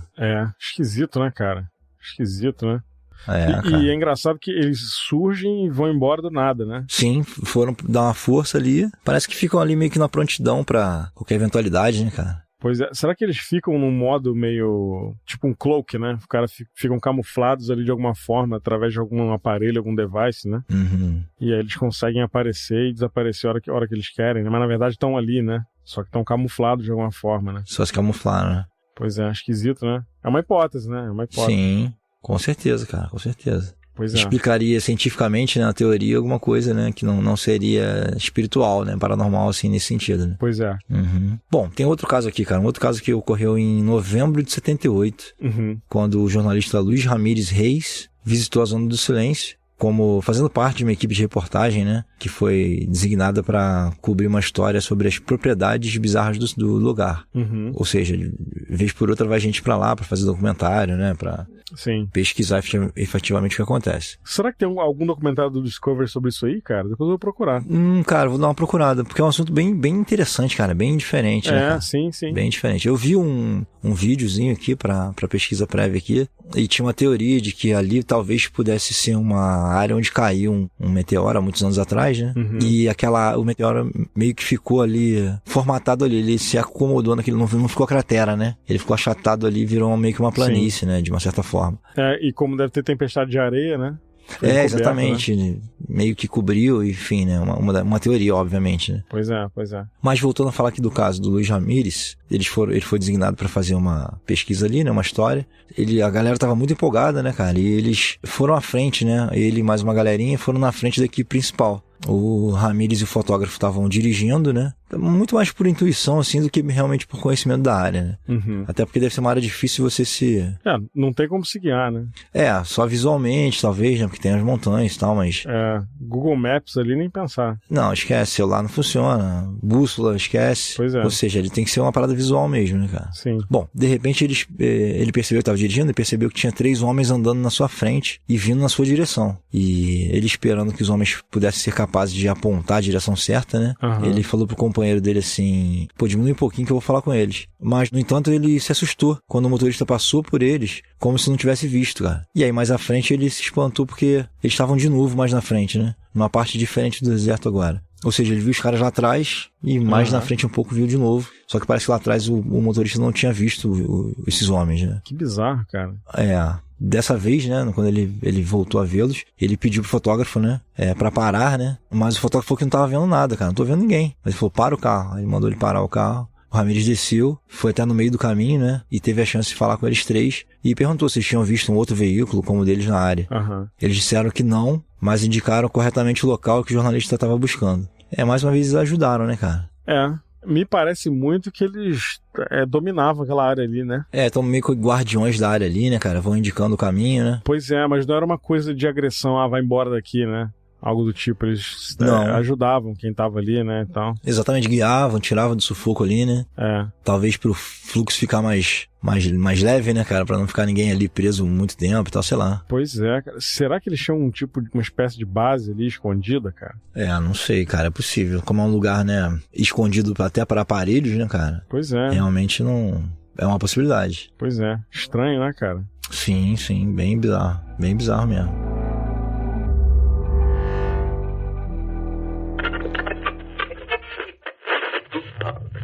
Esquisito, né, cara? Esquisito, né? E é engraçado que eles surgem e vão embora do nada, né? Sim, foram dar uma força ali. Parece que ficam ali meio que na prontidão pra qualquer eventualidade, né, cara? Pois é, será que eles ficam num modo meio... tipo um cloak, né? Os caras ficam camuflados ali de alguma forma, através de algum aparelho, algum device, né? E aí eles conseguem aparecer e desaparecer a hora que eles querem, né? Mas na verdade estão ali, né? Só que estão camuflados de alguma forma, né? Só se camuflaram, né? Pois é, esquisito, né? É uma hipótese, né? É uma hipótese. Sim, com certeza, cara, com certeza. Pois é. Explicaria cientificamente, né, na teoria, alguma coisa, né, que não seria espiritual, né, paranormal, assim, nesse sentido, né? Pois é. Bom, tem outro caso aqui, cara, um outro caso que ocorreu em novembro de 78, quando o jornalista Luiz Ramírez Reis visitou a Zona do Silêncio como fazendo parte de uma equipe de reportagem, né, que foi designada para cobrir uma história sobre as propriedades bizarras do lugar. Ou seja, de vez por outra vai gente para lá para fazer documentário, né, para pesquisar efetivamente o que acontece. Será que tem algum documentário do Discovery sobre isso aí, cara? Depois eu vou procurar. Cara, vou dar uma procurada, porque é um assunto bem interessante, cara, bem diferente, né, cara? Sim. Bem diferente. Eu vi um videozinho aqui pra pesquisa prévia aqui, e tinha uma teoria de que ali talvez pudesse ser uma área onde caiu um meteoro há muitos anos atrás, né? E o meteoro meio que ficou ali, formatado ali, ele se acomodou naquele, não ficou cratera, né? Ele ficou achatado ali e virou meio que uma planície, né? De uma certa forma. E como deve ter tempestade de areia, né? Exatamente, né? Meio que cobriu, enfim, né? Uma teoria, obviamente, né? Pois é. Mas voltando a falar aqui do caso do Luiz Ramírez, ele foi designado para fazer uma pesquisa ali, né? Uma história. A galera tava muito empolgada, né, cara? E eles foram à frente, né? Ele e mais uma galerinha foram na frente da equipe principal. O Ramírez e o fotógrafo estavam dirigindo, né? Muito mais por intuição, assim, do que realmente por conhecimento da área, né? Até porque deve ser uma área difícil você se... não tem como se guiar, né? Só visualmente, talvez, né? Porque tem as montanhas e tal, mas... Google Maps ali, nem pensar. Não, esquece. Celular não funciona. Bússola, esquece. Pois é. Ou seja, ele tem que ser uma parada visual mesmo, né, cara? Sim. Bom, de repente ele percebeu que estava dirigindo e percebeu que tinha 3 homens andando na sua frente e vindo na sua direção. E ele esperando que os homens pudessem ser capazes de apontar a direção certa, né? Ele falou pro companheiro dele assim, diminui um pouquinho que eu vou falar com eles. Mas, no entanto, ele se assustou quando o motorista passou por eles, como se não tivesse visto, cara. E aí, mais à frente, ele se espantou porque eles estavam de novo mais na frente, né? Numa parte diferente do deserto agora. Ou seja, ele viu os caras lá atrás e mais na frente um pouco viu de novo. Só que parece que lá atrás o motorista não tinha visto esses homens, né? Que bizarro, cara. Dessa vez, né, quando ele voltou a vê-los, ele pediu pro fotógrafo, né, pra parar, né, mas o fotógrafo falou que não tava vendo nada, cara, não tô vendo ninguém. Mas ele falou, para o carro. Aí ele mandou ele parar o carro. O Ramírez desceu, foi até no meio do caminho, né, e teve a chance de falar com eles 3 e perguntou se eles tinham visto um outro veículo como o deles na área. Eles disseram que não, mas indicaram corretamente o local que o jornalista estava buscando. Mais uma vez eles ajudaram, né, cara? Me parece muito que eles dominavam aquela área ali, né? Estão meio que guardiões da área ali, né, cara? Vão indicando o caminho, né? Pois é, mas não era uma coisa de agressão, vai embora daqui, né? Algo do tipo, eles ajudavam quem tava ali, né, então... Exatamente, guiavam, tiravam do sufoco ali, né? Talvez pro fluxo ficar mais leve, né, cara? Pra não ficar ninguém ali preso muito tempo e tal, sei lá. Pois é, cara. Será que eles tinham uma espécie de base ali escondida, cara? Não sei, cara, é possível. Como é um lugar, né, escondido até para aparelhos, né, cara? Pois é. Realmente não... É uma possibilidade. Pois é. Estranho, né, cara? Sim, bem bizarro. Bem bizarro mesmo.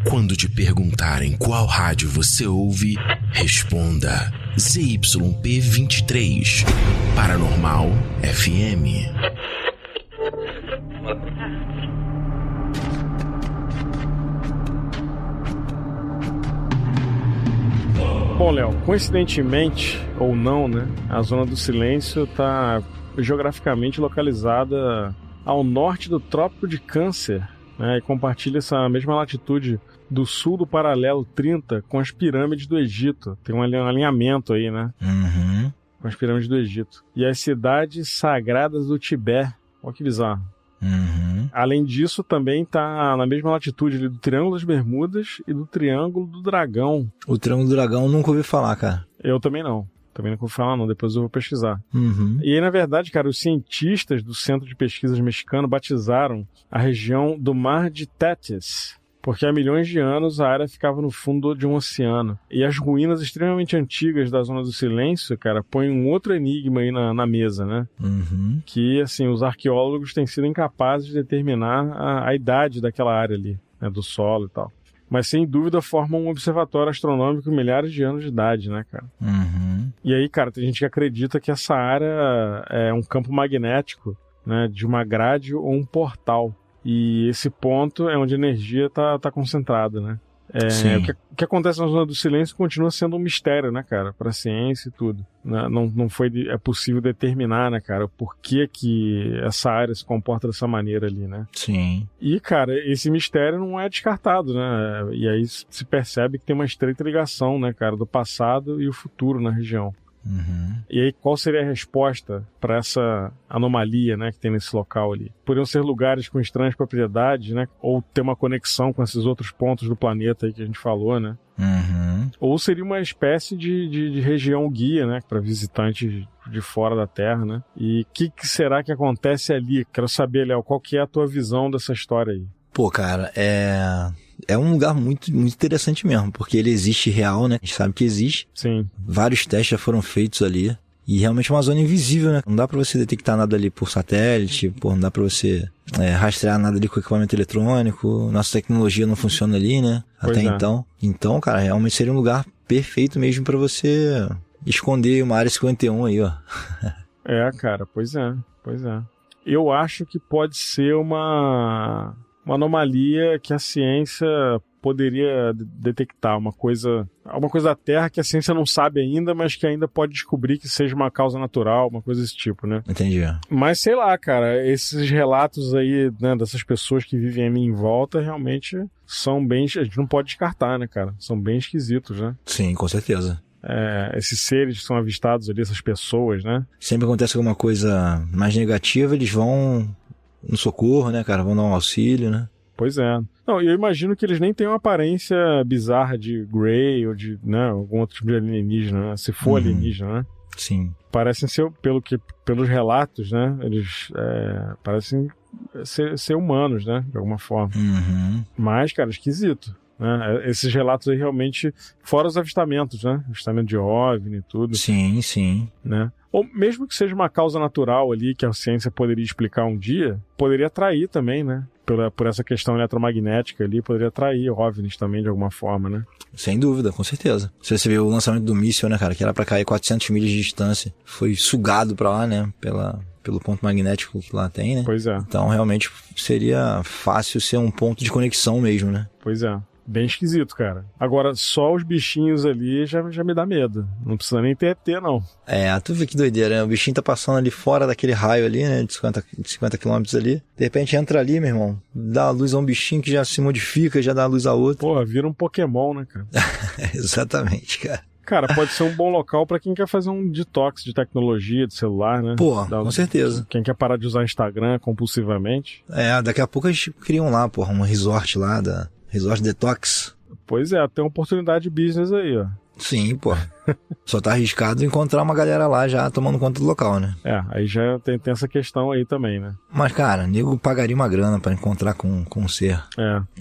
Quando te perguntarem qual rádio você ouve, responda ZYP23, Paranormal FM. Bom, Léo, coincidentemente, ou não, né, a Zona do Silêncio está geograficamente localizada ao norte do Trópico de Câncer, né, e compartilha essa mesma latitude do sul do paralelo 30 com as pirâmides do Egito. Tem um alinhamento aí, né? Com as pirâmides do Egito. E as cidades sagradas do Tibete. Olha que bizarro. Além disso, também está na mesma latitude ali do Triângulo das Bermudas e do Triângulo do Dragão. O Triângulo do Dragão eu nunca ouvi falar, cara. Eu também não. Também não vou falar não, depois eu vou pesquisar. E aí, na verdade, cara, os cientistas do Centro de Pesquisas Mexicano batizaram a região do Mar de Tetis, porque há milhões de anos a área ficava no fundo de um oceano. E as ruínas extremamente antigas da Zona do Silêncio, cara, põem um outro enigma aí na mesa, né? Que, assim, os arqueólogos têm sido incapazes de determinar a idade daquela área ali, né, do solo e tal. Mas, sem dúvida, formam um observatório astronômico com milhares de anos de idade, né, cara? E aí, cara, tem gente que acredita que essa área é um campo magnético, né, de uma grade ou um portal. E esse ponto é onde a energia tá concentrada, né? O que acontece na Zona do Silêncio continua sendo um mistério, né, cara? Pra ciência e tudo. Não foi possível determinar, né, cara, por que essa área se comporta dessa maneira ali, né? Sim. E, cara, esse mistério não é descartado, né? E aí se percebe que tem uma estreita ligação, né, cara, do passado e o futuro na região. E aí, qual seria a resposta para essa anomalia, né, que tem nesse local ali? Poderiam ser lugares com estranhas propriedades, né? Ou ter uma conexão com esses outros pontos do planeta aí que a gente falou, né? Ou seria uma espécie de região guia, né, para visitantes de fora da Terra, né? E o que será que acontece ali? Quero saber, Léo, qual que é a tua visão dessa história aí? Pô, cara, é um lugar muito, muito interessante mesmo, porque ele existe real, né? A gente sabe que existe. Sim. Vários testes já foram feitos ali. E realmente é uma zona invisível, né? Não dá pra você detectar nada ali por satélite, não dá pra você rastrear nada ali com equipamento eletrônico. Nossa tecnologia não funciona ali, né? Até então. Então, cara, realmente seria um lugar perfeito mesmo pra você esconder uma área 51 aí, ó. Cara, pois é. Eu acho que pode ser uma anomalia que a ciência poderia detectar, uma coisa da Terra que a ciência não sabe ainda, mas que ainda pode descobrir que seja uma causa natural, uma coisa desse tipo, né? Entendi. Mas sei lá, cara, esses relatos aí, né, dessas pessoas que vivem ali em volta, realmente são bem... A gente não pode descartar, né, cara? São bem esquisitos, né? Sim, com certeza. Esses seres que são avistados ali, essas pessoas, né? Sempre acontece alguma coisa mais negativa, eles vão no socorro, né, cara? Vão dar um auxílio, né? Pois é. Não, eu imagino que eles nem têm uma aparência bizarra de Grey ou de, né, algum outro tipo de alienígena, né? Se for alienígena, né? Sim. Parecem ser, pelos relatos, né? Eles parecem ser humanos, né? De alguma forma. Mas, cara, esquisito. Né? Esses relatos aí realmente, fora os avistamentos, né? Avistamento de OVNI e tudo. Sim. Né? Ou mesmo que seja uma causa natural ali que a ciência poderia explicar um dia, poderia atrair também, né? Por essa questão eletromagnética ali, poderia atrair OVNIs também de alguma forma, né? Sem dúvida, com certeza. Se você vê o lançamento do míssil, né, cara, que era pra cair 400 milhas de distância, foi sugado pra lá, né, pelo ponto magnético que lá tem, né? Pois é. Então, realmente, seria fácil ser um ponto de conexão mesmo, né? Pois é. Bem esquisito, cara. Agora, só os bichinhos ali já me dá medo. Não precisa nem ter ET, não. Tu vê que doideira, né? O bichinho tá passando ali fora daquele raio ali, né? De 50 quilômetros ali. De repente entra ali, meu irmão. Dá a luz a um bichinho que já se modifica, já dá a luz a outro. Porra, vira um Pokémon, né, cara? Exatamente, cara. Cara, pode ser um bom local pra quem quer fazer um detox de tecnologia, de celular, né? Pô, com certeza. Quem quer parar de usar Instagram compulsivamente. Daqui a pouco a gente criam lá, porra, um resort lá Resort Detox. Pois é, tem uma oportunidade de business aí, ó. Sim, pô. Só tá arriscado encontrar uma galera lá já tomando conta do local, né? Aí já tem essa questão aí também, né? Mas, cara, nego pagaria uma grana pra encontrar com um ser.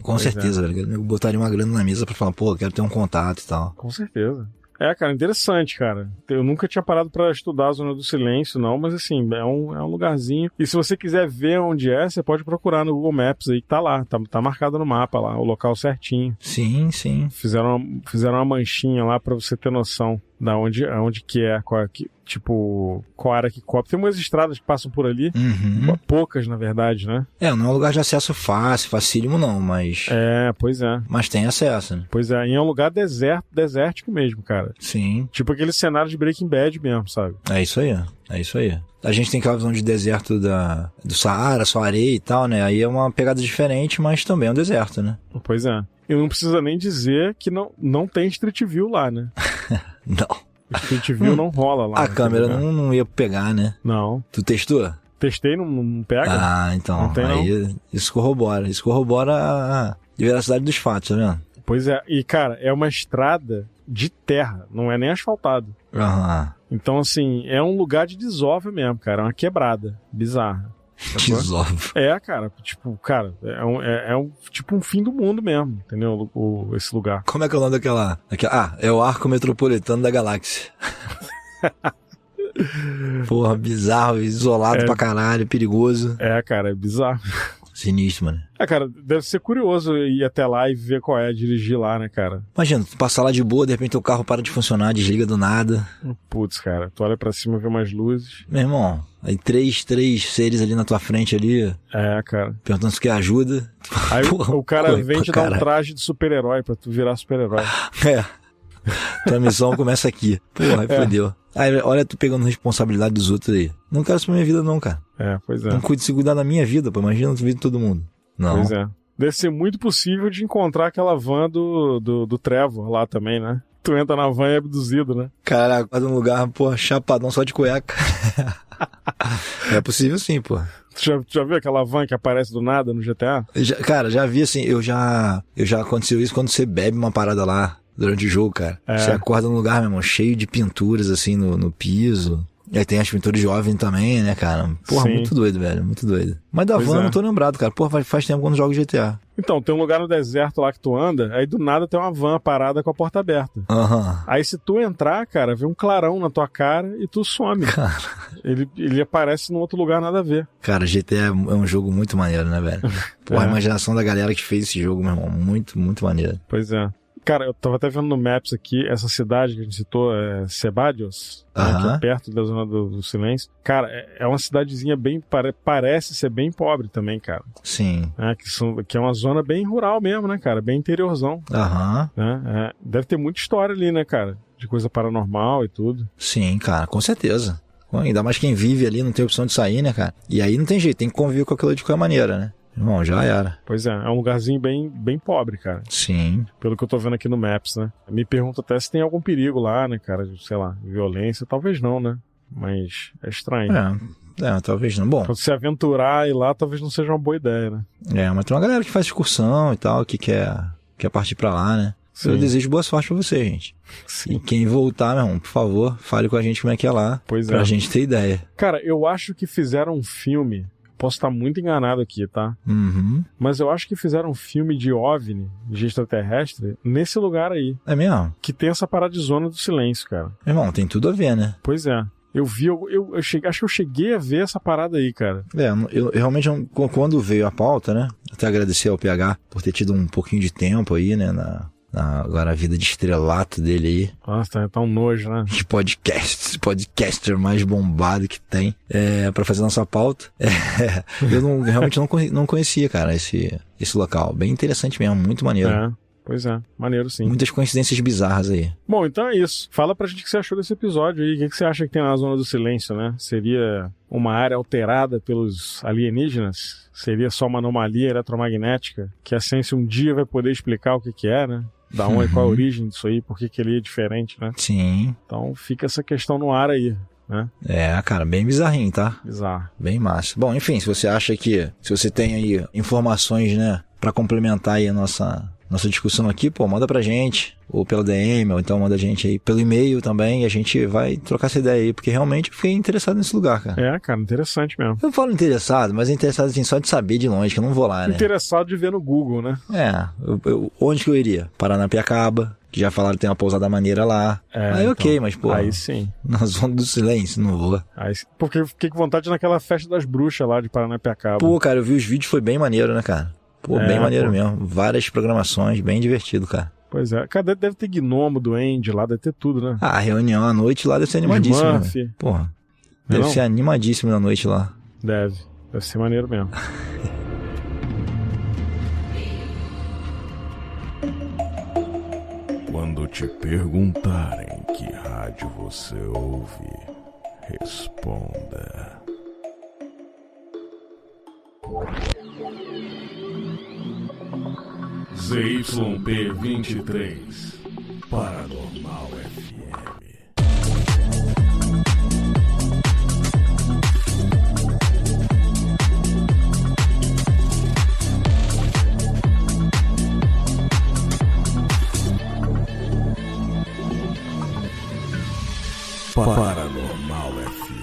Com certeza, velho. Nego botaria uma grana na mesa pra falar, pô, quero ter um contato e tal. Com certeza. Cara, interessante, cara. Eu nunca tinha parado pra estudar a Zona do Silêncio, não, mas assim, é um lugarzinho. E se você quiser ver onde você pode procurar no Google Maps aí, que tá lá, tá marcado no mapa lá, o local certinho. Sim. Fizeram uma manchinha lá pra você ter noção da onde que é, qual área que cobre. Tem umas estradas que passam por ali, poucas, na verdade, né? Não é um lugar de acesso facílimo não, mas... Pois é. Mas tem acesso, né? Pois é, e é um lugar desértico mesmo, cara. Sim. Tipo aquele cenário de Breaking Bad mesmo, sabe? É isso aí. A gente tem aquela visão de deserto do Saara, só areia e tal, né? Aí é uma pegada diferente, mas também é um deserto, né? Pois é. E não precisa nem dizer que não tem Street View lá, né? Não. O Street View não rola lá. A câmera não ia pegar, né? Não. Tu testou? Testei, não pega? Então. Aí isso corrobora. Isso corrobora a veracidade dos fatos, tá vendo? Pois é. E, cara, é uma estrada de terra. Não é nem asfaltado. Então, assim, é um lugar de desova mesmo, cara. É uma quebrada bizarra. Desova. Cara, tipo, tipo um fim do mundo mesmo, entendeu? Esse lugar. Como é que é o nome daquela? É o Arco Metropolitano da Galáxia. Porra, bizarro, isolado pra caralho, perigoso. Cara, é bizarro. Sinistro, mano. Cara, deve ser curioso ir até lá e ver qual dirigir lá, né, cara? Imagina, tu passar lá de boa, de repente o carro para de funcionar, desliga do nada. Putz, cara, tu olha pra cima e vê umas luzes. Meu irmão, aí três seres ali na tua frente ali. Cara. Perguntando se quer ajuda. Aí o cara vem te dar um traje de super-herói pra tu virar super-herói. Tua missão começa aqui. Porra, aí fodeu. Aí, olha tu pegando responsabilidade dos outros aí. Não quero isso pra minha vida não, cara. Pois é. Não cuide de se cuidar da minha vida, pô. Imagina tu vida de todo mundo. Não. Pois é. Deve ser muito possível de encontrar aquela van do Trevor lá também, né? Tu entra na van e é abduzido, né? Cara, acorda num lugar, pô, chapadão só de cueca. É possível sim, pô. Tu já viu aquela van que aparece do nada no GTA? Cara, já vi assim, já aconteceu isso quando você bebe uma parada lá durante o jogo, cara. Você acorda num lugar, meu irmão, cheio de pinturas assim no piso. E aí tem as pinturas jovens também, né, cara? Porra, sim. Muito doido, velho, muito doido. Mas da van eu não tô lembrado, cara. Porra, faz tempo quando eu jogo GTA. Então, tem um lugar no deserto lá que tu anda, aí do nada tem uma van parada com a porta aberta. Aí se tu entrar, cara, vê um clarão na tua cara e tu some. Cara. Ele aparece num outro lugar, nada a ver. Cara, GTA é um jogo muito maneiro, né, velho? Porra, a imaginação da galera que fez esse jogo, meu irmão, muito, muito maneiro. Pois é. Cara, eu tava até vendo no Maps aqui, essa cidade que a gente citou, Sebadios, né, que é perto da zona do silêncio. Cara, é uma cidadezinha bem, parece ser bem pobre também, cara. Sim. Que é uma zona bem rural mesmo, né, cara? Bem interiorzão. Né? Deve ter muita história ali, né, cara? De coisa paranormal e tudo. Sim, cara, com certeza. Ainda mais quem vive ali não tem opção de sair, né, cara? E aí não tem jeito, tem que conviver com aquilo de qualquer maneira, né? Irmão, já era. Pois é um lugarzinho bem pobre, cara. Sim. Pelo que eu tô vendo aqui no Maps, né? Me pergunto até se tem algum perigo lá, né, cara? Sei lá, violência. Talvez não, né? Mas é estranho. Talvez não. Bom, pra se aventurar e lá, talvez não seja uma boa ideia, né? Mas tem uma galera que faz excursão e tal, que quer partir pra lá, né? Sim. Eu desejo boa sorte pra você, gente. Sim. E quem voltar, meu irmão, por favor, fale com a gente como é que é lá. Pra gente ter ideia. Cara, eu acho que fizeram um filme... Posso estar muito enganado aqui, tá? Mas eu acho que fizeram um filme de OVNI, de extraterrestre, nesse lugar aí. É mesmo? Que tem essa parada de zona do silêncio, cara. Irmão, tem tudo a ver, né? Pois é. Eu vi, acho que eu cheguei a ver essa parada aí, cara. Eu realmente, quando veio a pauta, né? Até agradecer ao PH por ter tido um pouquinho de tempo aí, né? Agora a vida de estrelato dele aí. Nossa, tá um nojo, né? De podcaster mais bombado que tem. Pra fazer nossa pauta. Eu realmente não conhecia, cara, esse local. Bem interessante mesmo, muito maneiro. Pois é, maneiro sim. Muitas coincidências bizarras aí. Bom, então é isso. Fala pra gente o que você achou desse episódio aí. O que você acha que tem na Zona do Silêncio, né? Seria uma área alterada pelos alienígenas? Seria só uma anomalia eletromagnética? Que a ciência um dia vai poder explicar o que é, né? Da onde, qual a origem disso aí, por que ele é diferente, né? Sim. Então fica essa questão no ar aí, né? Cara, bem bizarrinho, tá? Bizarro. Bem massa. Bom, enfim, se você acha que... Se você tem aí informações, né? Pra complementar aí a nossa discussão aqui, pô, manda pra gente, ou pela DM, ou então manda a gente aí pelo e-mail também, e a gente vai trocar essa ideia aí, porque realmente eu fiquei interessado nesse lugar, cara. Cara, interessante mesmo. Eu falo interessado, mas interessado assim, só de saber de longe, que eu não vou lá, né? Interessado de ver no Google, né? Onde que eu iria? Paranapiacaba, que já falaram que tem uma pousada maneira lá. Aí então, ok, mas pô, aí sim. Na Zona do Silêncio, não vou. Porque eu fiquei com vontade naquela festa das bruxas lá de Paranapiacaba. Pô, cara, eu vi os vídeos, foi bem maneiro, né, cara? Pô, bem maneiro mesmo. Várias programações, bem divertido, cara. Pois é. Cara, deve ter gnomo, duende lá, deve ter tudo, né? A reunião à noite lá deve ser animadíssima. Né? Porra. Deve ser animadíssimo na noite lá. Deve ser maneiro mesmo. Quando te perguntarem que rádio você ouve, responda. ZYP23 Paranormal FM. Paranormal FM.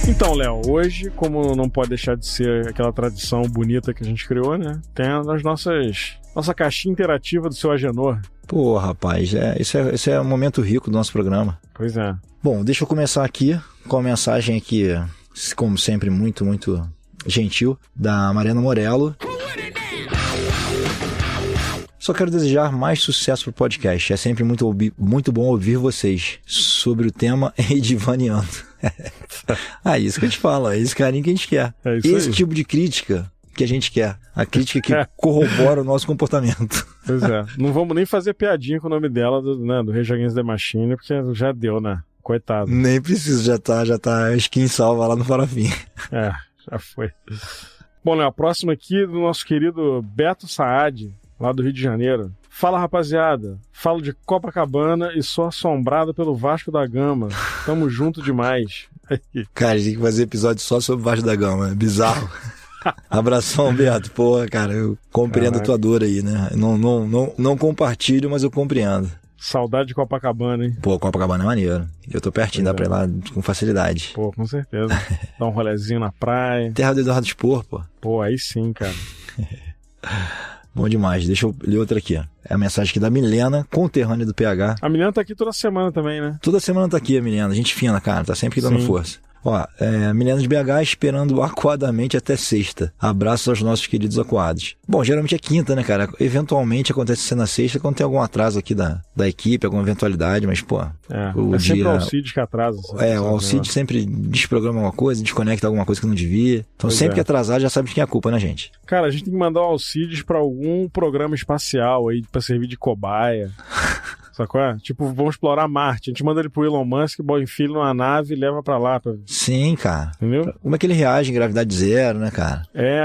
Então, Léo, hoje, como não pode deixar de ser aquela tradição bonita que a gente criou, né? Tem nossa caixinha interativa do seu Agenor. Pô, rapaz, esse é um momento rico do nosso programa. Pois é. Bom, deixa eu começar aqui com a mensagem aqui, como sempre, muito, muito gentil, da Mariana Morello. Só quero desejar mais sucesso pro podcast. É sempre muito bom ouvir vocês sobre o tema e divaneando. Isso que eu te falo, é esse carinho que a gente quer. Esse tipo de crítica que a gente quer. A crítica que corrobora o nosso comportamento. Pois é. Não vamos nem fazer piadinha com o nome dela, do Rage Against the Machine, porque já deu, né? Coitado. Nem preciso, já tá skin salva lá no Farofinha. Já foi. Bom, Léo, a próxima aqui do nosso querido Beto Saad, lá do Rio de Janeiro. Fala, rapaziada. Falo de Copacabana e sou assombrado pelo Vasco da Gama. Tamo junto demais. Cara, a gente tem que fazer episódio só sobre o Vasco da Gama. É bizarro. Abração, Beto. Porra, cara, eu compreendo a tua dor aí, né? Não compartilho, mas eu compreendo. Saudade de Copacabana, hein? Pô, Copacabana é maneiro. Eu tô pertinho, dá pra ir lá com facilidade. Pô, com certeza. Dá um rolezinho na praia. Terra do Eduardo Spor, pô. Pô, aí sim, cara. Bom demais. Deixa eu ler outra aqui, ó. É a mensagem aqui da Milena, conterrânea do PH. A Milena tá aqui toda semana também, né? Toda semana tá aqui a Milena. Gente fina, cara. Tá sempre dando força. Ó, Milena de BH esperando acuadamente até sexta. Abraços aos nossos queridos acuados. Bom, geralmente é quinta, né, cara? Eventualmente acontece ser na sexta quando tem algum atraso aqui da equipe, alguma eventualidade, mas, pô... sempre o Alcide que atrasa. O Alcide sempre desprograma alguma coisa, desconecta alguma coisa que não devia. Então sempre que atrasar já sabe de quem é a culpa, né, gente? Cara, a gente tem que mandar o Alcides pra algum programa espacial aí, pra servir de cobaia. Sacou? Tipo, vamos explorar Marte. A gente manda ele pro Elon Musk, enfia ele numa nave e leva pra lá. Sim, cara. Entendeu? Como é que ele reage em gravidade zero, né, cara?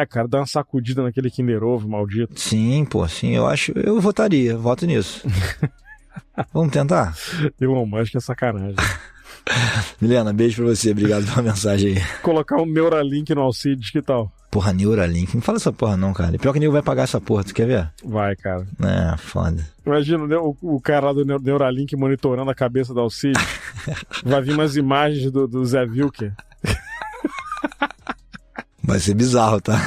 Cara, dá uma sacudida naquele Kinder Ovo maldito. Sim, eu voto nisso. Vamos tentar? Elon Musk é sacanagem. Milena, beijo pra você, obrigado pela mensagem aí. Colocar um Neuralink no Alcides, que tal? Porra, Neuralink, não fala essa porra não, cara. Pior que o Nego vai pagar essa porra, tu quer ver? Vai, cara. Foda. Imagina o cara lá do Neuralink monitorando a cabeça do Alcides. Vai vir umas imagens do Zé Wilker. Vai ser bizarro, tá?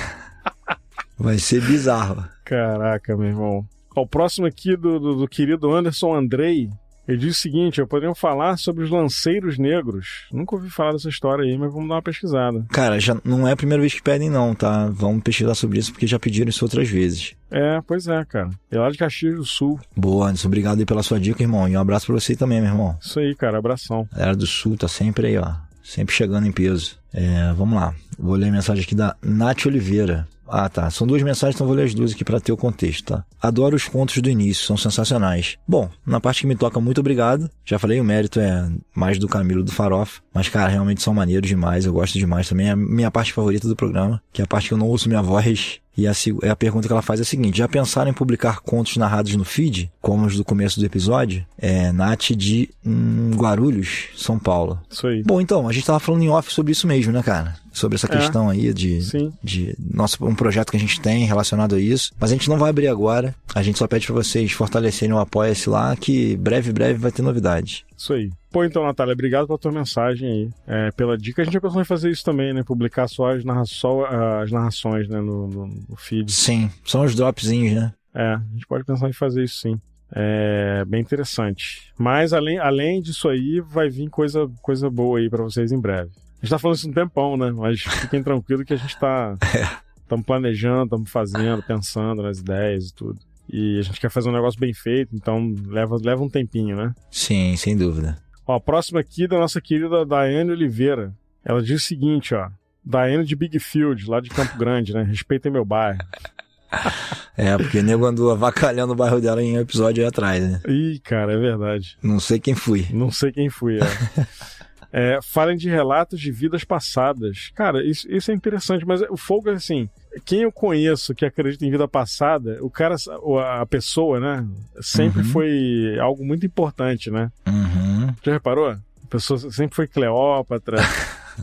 Vai ser bizarro. Caraca, meu irmão. O próximo aqui do querido Anderson Andrei. Ele diz o seguinte: poderiam falar sobre os lanceiros negros. Nunca ouvi falar dessa história aí, mas vamos dar uma pesquisada. Cara, já não é a primeira vez que pedem não, tá? Vamos pesquisar sobre isso porque já pediram isso outras vezes. Pois é, cara. É lá de Caxias do Sul. Boa, Anderson, obrigado aí pela sua dica, irmão. E um abraço pra você também, meu irmão. Isso aí, cara, abração. A galera do Sul tá sempre aí, ó. Sempre chegando em peso. Vamos lá. Vou ler a mensagem aqui da Nath Oliveira. Tá. São duas mensagens, então vou ler as duas aqui para ter o contexto, tá? Adoro os contos do início, são sensacionais. Bom, na parte que me toca, muito obrigado. Já falei, o mérito é mais do Camilo do Farofa. Mas, cara, realmente são maneiros demais. Eu gosto demais também. É a minha parte favorita do programa, que é a parte que eu não ouço minha voz. E a pergunta que ela faz é a seguinte: já pensaram em publicar contos narrados no feed, como os do começo do episódio? Nath de Guarulhos, São Paulo. Isso aí. Bom, então, a gente tava falando em off sobre isso mesmo, né, cara? Sobre essa questão aí de um projeto que a gente tem relacionado a isso. Mas a gente não vai abrir agora. A gente só pede pra vocês fortalecerem o Apoia-se lá, que breve vai ter novidade. Isso aí. Pô, então, Natália, obrigado pela tua mensagem aí, pela dica. A gente já pensou em fazer isso também, né? Publicar só as narrações, né? No feed. Sim, são os dropzinhos, né? A gente pode pensar em fazer isso, sim. É bem interessante. Mas, além disso aí, vai vir coisa boa aí pra vocês em breve. A gente tá falando isso um tempão, né? Mas fiquem tranquilos que a gente tá... Estamos planejando, estamos fazendo, pensando nas ideias e tudo. E a gente quer fazer um negócio bem feito, então leva um tempinho, né? Sim, sem dúvida. A próxima aqui da nossa querida Daiane Oliveira. Ela diz o seguinte, ó. Daiane de Big Field, lá de Campo Grande, né? Respeitem meu bairro. Porque o nego andou avacalhando o bairro dela em um episódio aí atrás, né? Ih, cara, é verdade. Não sei quem fui. Falem de relatos de vidas passadas. Cara, isso é interessante, mas o fogo é assim... Quem eu conheço que acredita em vida passada, a pessoa, né? Sempre foi algo muito importante, né? Já reparou? A pessoa sempre foi Cleópatra,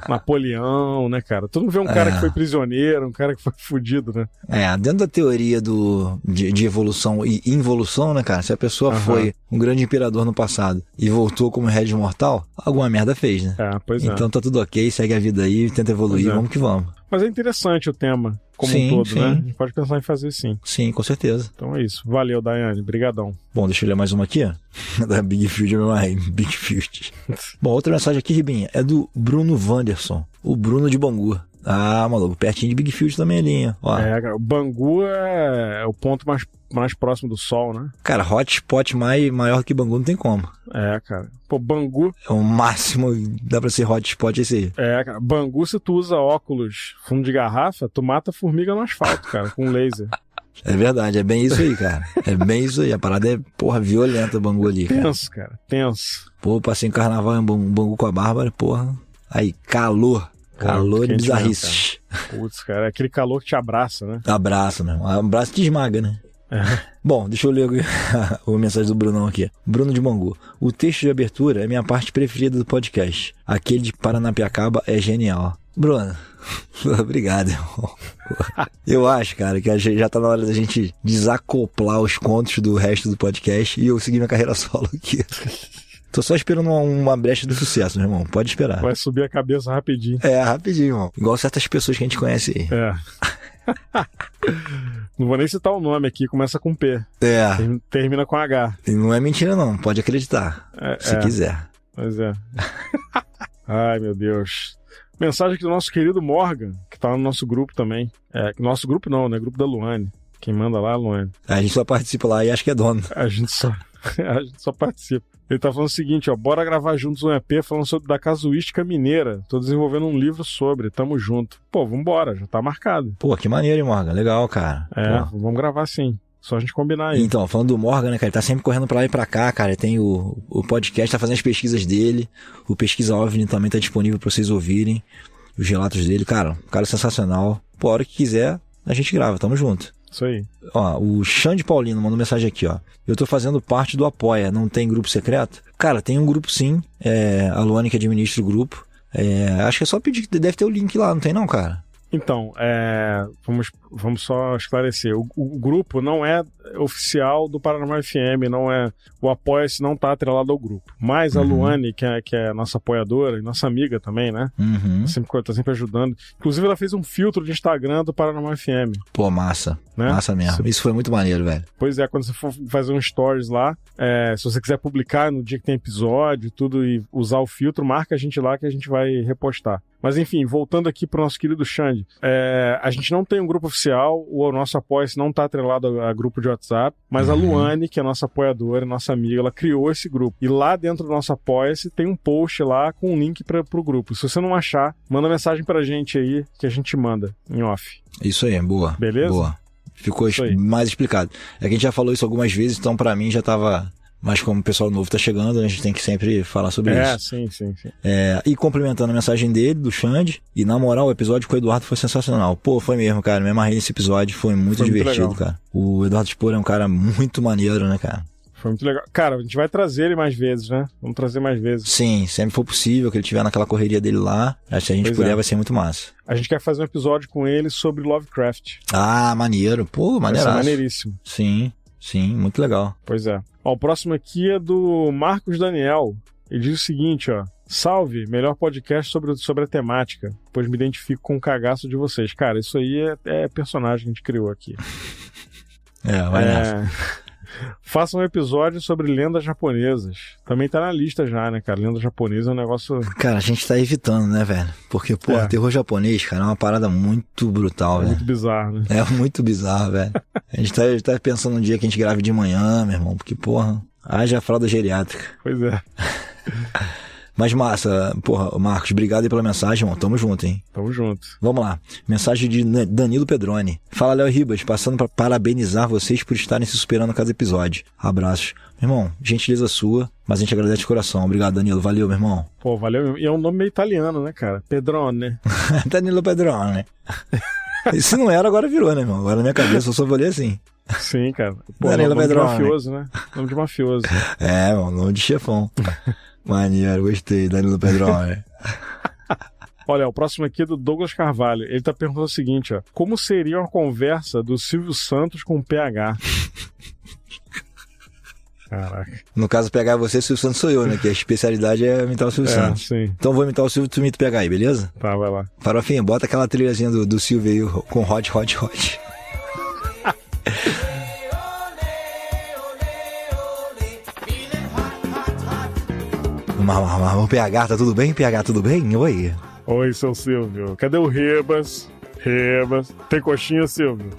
Napoleão, né, cara? Tu não vê um cara que foi prisioneiro, um cara que foi fudido, né? Dentro da teoria de evolução e involução, né, cara? Se a pessoa foi um grande imperador no passado e voltou como rei de mortal, alguma merda fez, né? Então tá tudo ok, segue a vida aí, tenta evoluir, vamos que vamos. Mas é interessante o tema como um todo, né? A gente pode pensar em fazer sim. Sim, com certeza. Então é isso. Valeu, Daiane. Brigadão. Bom, deixa eu ler mais uma aqui, ó. Da Big Field, Big Field. Bom, outra mensagem aqui, Ribinha, é do Bruno Wanderson, o Bruno de Bangu. Maluco, pertinho de Big Field também ali, hein? Ó. Cara, o Bangu é o ponto mais próximo do sol, né? Cara, hotspot maior do que Bangu não tem como. Cara. Pô, Bangu... É o máximo, dá pra ser hotspot esse aí. Cara. Bangu, se tu usa óculos fundo de garrafa, tu mata a formiga no asfalto, cara, com laser. É verdade, é bem isso aí, cara. É bem isso aí. A parada é, porra, violenta o Bangu ali, cara. Tenso, cara. Tenso. Pô, passei em carnaval em Bangu com a Bárbara, porra. Aí, calor. Calor e bizarrice. Putz, cara, é aquele calor que te abraça, né? Abraça, meu. Abraço te esmaga, né? Bom, deixa eu ler a mensagem do Brunão aqui. Bruno de Bangu. O texto de abertura é minha parte preferida do podcast. Aquele de Paranapiacaba é genial. Bruno, obrigado, irmão. Eu acho, cara, que já tá na hora da gente desacoplar os contos do resto do podcast e eu seguir minha carreira solo aqui. Tô só esperando uma brecha do sucesso, meu irmão. Pode esperar. Vai subir a cabeça rapidinho. É, rapidinho, irmão. Igual certas pessoas que a gente conhece aí. Não vou nem citar o nome aqui, começa com P. Termina com H. E não é mentira, não. Pode acreditar. Se quiser. Pois é. Ai, meu Deus. Mensagem aqui do nosso querido Morgan, que tá no nosso grupo também. Nosso grupo não, né? Grupo da Luane. Quem manda lá é a Luane. A gente só participa lá e acho que é dono. A gente só participa. Ele tá falando o seguinte, ó. Bora gravar juntos um EP falando da casuística mineira. Tô desenvolvendo um livro sobre. Tamo junto. Pô, vambora. Já tá marcado. Pô, que maneiro, hein, Morgan? Legal, cara. Vamos gravar sim. Só a gente combinar aí. Então, falando do Morgan, né, cara, ele tá sempre correndo pra lá e pra cá, cara. Ele tem o podcast, tá fazendo as pesquisas dele. O Pesquisa OVNI também tá disponível pra vocês ouvirem. Os relatos dele, cara. Um cara sensacional. Pô, a hora que quiser, a gente grava. Tamo junto. Isso aí. Ó, o Xande Paulino mandou mensagem aqui, ó. Eu tô fazendo parte do Apoia, não tem grupo secreto? Cara, tem um grupo sim. A Luane que administra o grupo. Acho que é só pedir que deve ter o link lá, não tem não, cara? Então, vamos só esclarecer. O grupo não é oficial do Paranormal FM, não é. O Apoia-se não tá atrelado ao grupo. Mas a Luane, que é a nossa apoiadora e nossa amiga também, né? Tá sempre ajudando. Inclusive, ela fez um filtro de Instagram do Paranormal FM. Pô, massa. Né? Massa mesmo. Isso foi muito maneiro, velho. Pois é, quando você for fazer um stories lá, se você quiser publicar no dia que tem episódio, tudo, e usar o filtro, marca a gente lá que a gente vai repostar. Mas enfim, voltando aqui pro nosso querido Xande, a gente não tem um grupo oficial, o nosso apoia-se não tá atrelado a grupo de WhatsApp, mas a Luane, que é nossa apoiadora, nossa amiga, ela criou esse grupo. E lá dentro do nosso apoia-se tem um post lá com um link pro grupo. Se você não achar, manda mensagem pra gente aí, que a gente manda em off. Isso aí, boa. Beleza? Boa. Ficou mais explicado. É que a gente já falou isso algumas vezes, então pra mim já tava... Mas como o pessoal novo tá chegando, a gente tem que sempre falar sobre isso. Sim. E complementando a mensagem dele, do Xande, e na moral, o episódio com o Eduardo foi sensacional. Pô, foi mesmo, cara. Me amarrei nesse episódio, foi muito divertido, muito cara. O Eduardo Spor é um cara muito maneiro, né, cara? Foi muito legal. Cara, a gente vai trazer ele mais vezes, né? Vamos trazer mais vezes. Sim, sempre for possível, que ele estiver naquela correria dele lá. Acho que se a gente puder, vai ser muito massa. A gente quer fazer um episódio com ele sobre Lovecraft. Ah, maneiro. Pô, maneiraço. Vai ser maneiríssimo. Sim, muito legal. Pois é. Ó, o próximo aqui é do Marcos Daniel. Ele diz o seguinte, ó. Salve, melhor podcast sobre a temática, pois me identifico com o cagaço de vocês. Cara, isso aí é personagem que a gente criou aqui. Vai nessa. Faça um episódio sobre lendas japonesas. Também tá na lista já, né, cara? Lenda japonesa é um negócio... Cara, a gente tá evitando, né, velho? Porque, porra, terror japonês, cara, é uma parada muito brutal, velho. Muito bizarro, né? É muito bizarro, velho. A gente tá pensando um dia que a gente grave de manhã, meu irmão, porque, porra, haja fralda geriátrica. Pois é. Mas massa, porra, Marcos, obrigado aí pela mensagem, irmão. Tamo junto, hein? Tamo junto. Vamos lá. Mensagem de Danilo Pedroni. Fala, Léo Ribas, passando pra parabenizar vocês por estarem se superando a cada episódio. Abraços. Meu irmão, gentileza sua, mas a gente agradece de coração. Obrigado, Danilo. Valeu, meu irmão. Pô, valeu. E é um nome meio italiano, né, cara? Pedrone. Danilo Pedroni. E se não era, agora virou, né, irmão? Agora na minha cabeça eu só vou ler assim. Sim, cara. Pô, Danilo nome Pedroni. De mafioso, né? Nome de mafioso. Mano, nome de chefão. Maneiro, gostei, Danilo Pedroni. Olha, o próximo aqui é do Douglas Carvalho. Ele tá perguntando o seguinte, ó. Como seria uma conversa do Silvio Santos com o PH? Caraca. No caso, PH você, Silvio Santos sou eu, né? Que a especialidade é imitar o Silvio Santos. Sim. Então vou imitar o Silvio, tu imita o PH aí, beleza? Tá, vai lá. Farofinha, bota aquela trilhazinha do Silvio aí com Hot. O PH, tá tudo bem? PH, tudo bem? Oi. Oi, seu Silvio. Cadê o Ribas? Tem coxinha, Silvio?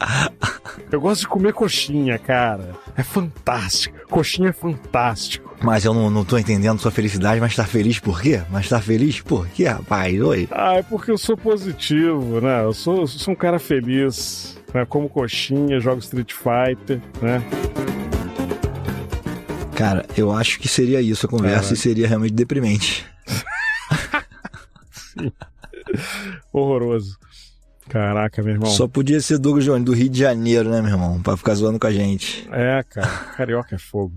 Eu gosto de comer coxinha, cara. É fantástico. Coxinha é fantástico. Mas eu não tô entendendo sua felicidade, mas tá feliz por quê? Rapaz? Oi. É porque eu sou positivo, né? Eu sou um cara feliz. né? Como coxinha, jogo Street Fighter, né? Cara, eu acho que seria isso a conversa e seria realmente deprimente. Sim. Horroroso. Caraca, meu irmão. Só podia ser Douglas Jones, do Rio de Janeiro, né, meu irmão? Pra ficar zoando com a gente. É, cara. Carioca é fogo.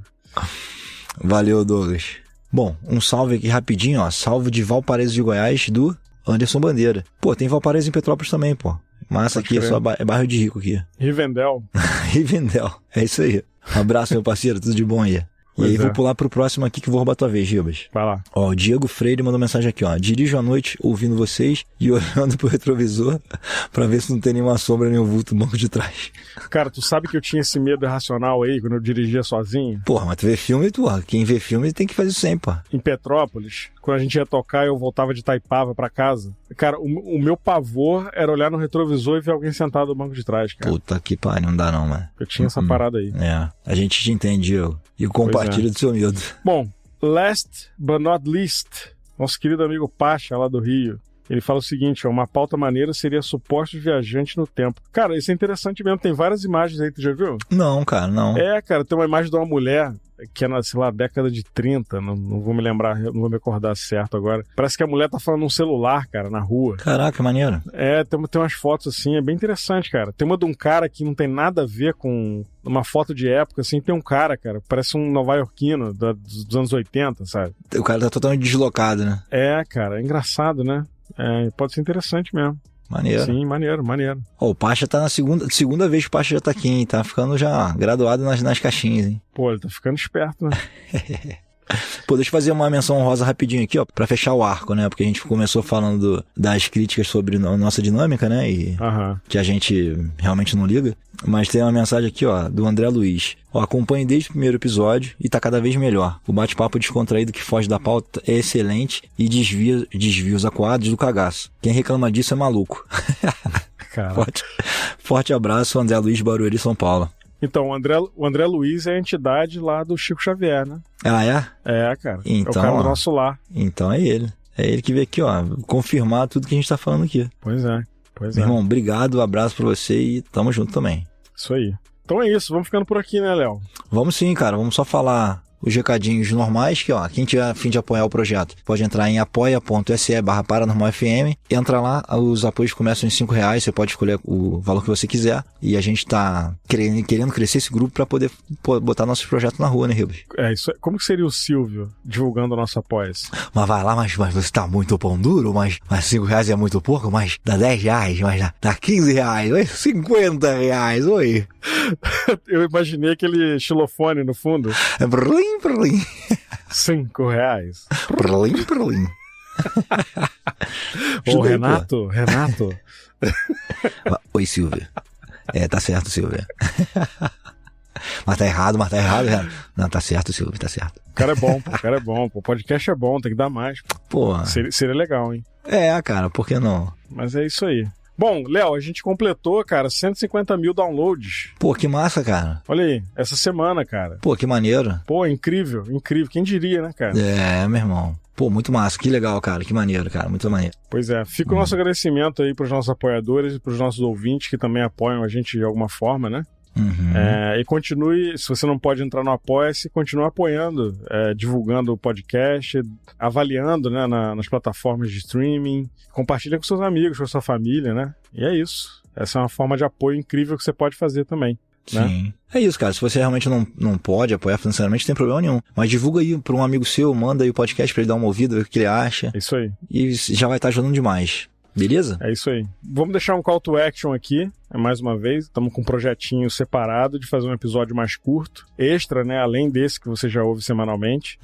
Valeu, Douglas. Bom, um salve aqui rapidinho, ó. Salve de Valparaíso de Goiás, do Anderson Bandeira. Pô, tem Valparaíso em Petrópolis também, pô. Massa aqui, é só é bairro de rico aqui. Rivendell. Rivendell, é isso aí. Um abraço, meu parceiro, tudo de bom aí. E aí, vou pular pro próximo aqui que vou roubar tua vez, Ribas. Vai lá. Ó, o Diego Freire mandou mensagem aqui, ó. Dirijo à noite ouvindo vocês e olhando pro retrovisor pra ver se não tem nenhuma sombra nem um vulto no banco de trás. Cara, tu sabe que eu tinha esse medo irracional aí quando eu dirigia sozinho? Porra, mas tu vê filme, quem vê filme tem que fazer isso sempre, pô. Em Petrópolis, quando a gente ia tocar, eu voltava de Itaipava pra casa. Cara, o meu pavor era olhar no retrovisor e ver alguém sentado no banco de trás, cara. Puta que pariu, não dá não, mano. Eu tinha essa parada aí. É, a gente te entende, Diego. E compartilha do seu medo. Bom, last but not least, nosso querido amigo Pacha, lá do Rio. Ele fala o seguinte, ó, uma pauta maneira seria supostos viajantes no tempo. Cara, isso é interessante mesmo, tem várias imagens aí, tu já viu? Não, cara, não. É, cara, tem uma imagem de uma mulher que é na, sei lá, década de 30, não vou me lembrar, não vou me acordar certo agora. Parece que a mulher tá falando num celular, cara, na rua. Caraca, maneiro. É, tem umas fotos assim, é bem interessante, cara. Tem uma de um cara que não tem nada a ver com uma foto de época, assim, tem um cara, parece um nova-iorquino dos anos 80, sabe? O cara tá totalmente deslocado, né? É, cara, é engraçado, né? É, pode ser interessante mesmo. Maneiro. Sim, maneiro. Ó, o Pacha tá na segunda vez que o Pacha já tá aqui, hein? Tá ficando já graduado nas caixinhas, hein? Pô, ele tá ficando esperto, né? Pô, deixa eu fazer uma menção honrosa rapidinho aqui, ó, pra fechar o arco, né? Porque a gente começou falando das críticas sobre a nossa dinâmica, né? E que a gente realmente não liga. Mas tem uma mensagem aqui, ó, do André Luiz. Ó, acompanhe desde o primeiro episódio e tá cada vez melhor. O bate-papo descontraído que foge da pauta é excelente e desvia os acuados do cagaço. Quem reclama disso é maluco. Forte abraço, André Luiz, Barueri, São Paulo. Então, o André Luiz é a entidade lá do Chico Xavier, né? Ah, é? É, cara. Então, é o cara do nosso lar. Então é ele. É ele que veio aqui, ó, confirmar tudo que a gente tá falando aqui. Pois é. Meu irmão, obrigado, abraço pra você e tamo junto também. Isso aí. Então é isso, vamos ficando por aqui, né, Léo? Vamos sim, cara. Vamos só falar os recadinhos normais, que ó, quem tiver a fim de apoiar o projeto, pode entrar em apoia.se/paranormalfm. Entra lá, os apoios começam em R$5, você pode escolher o valor que você quiser. E a gente tá querendo crescer esse grupo pra poder botar nossos projetos na rua, né, Ribas? É, isso. Como que seria o Silvio divulgando o nosso apoia-se? Mas vai lá, mas você tá muito pão duro, mas R$5 é muito pouco, mas dá R$10, mas dá R$15, R$50, oi. Eu imaginei aquele xilofone no fundo. É brlim. R$5. Brlim. Ô, Renato. Oi, Silvia. Tá certo, Silvia. Mas tá errado, Renato. Não, tá certo, Silvia, tá certo. O cara é bom, O podcast é bom, tem que dar mais. Pô. Seria legal, hein? É, cara, por que não? Mas é isso aí. Bom, Léo, a gente completou, cara, 150 mil downloads. Pô, que massa, cara. Olha aí, essa semana, cara. Pô, que maneiro. Pô, incrível. Quem diria, né, cara? É, meu irmão. Pô, muito massa. Que legal, cara. Que maneiro, cara. Muito maneiro. Pois é. Fica o nosso agradecimento aí pros nossos apoiadores e pros nossos ouvintes que também apoiam a gente de alguma forma, né? E continue, se você não pode entrar no Apoia-se, continue apoiando, divulgando o podcast, avaliando, né, nas plataformas de streaming, compartilha com seus amigos, com a sua família, né? E é isso. Essa é uma forma de apoio incrível que você pode fazer também. Né? Sim. É isso, cara. Se você realmente não pode apoiar financeiramente, não tem problema nenhum. Mas divulga aí pra um amigo seu, manda aí o podcast pra ele dar uma ouvida, ver o que ele acha. É isso aí. E já vai estar ajudando demais. Beleza? É isso aí. Vamos deixar um call to action aqui, mais uma vez. Estamos com um projetinho separado de fazer um episódio mais curto, extra, né? Além desse que você já ouve semanalmente,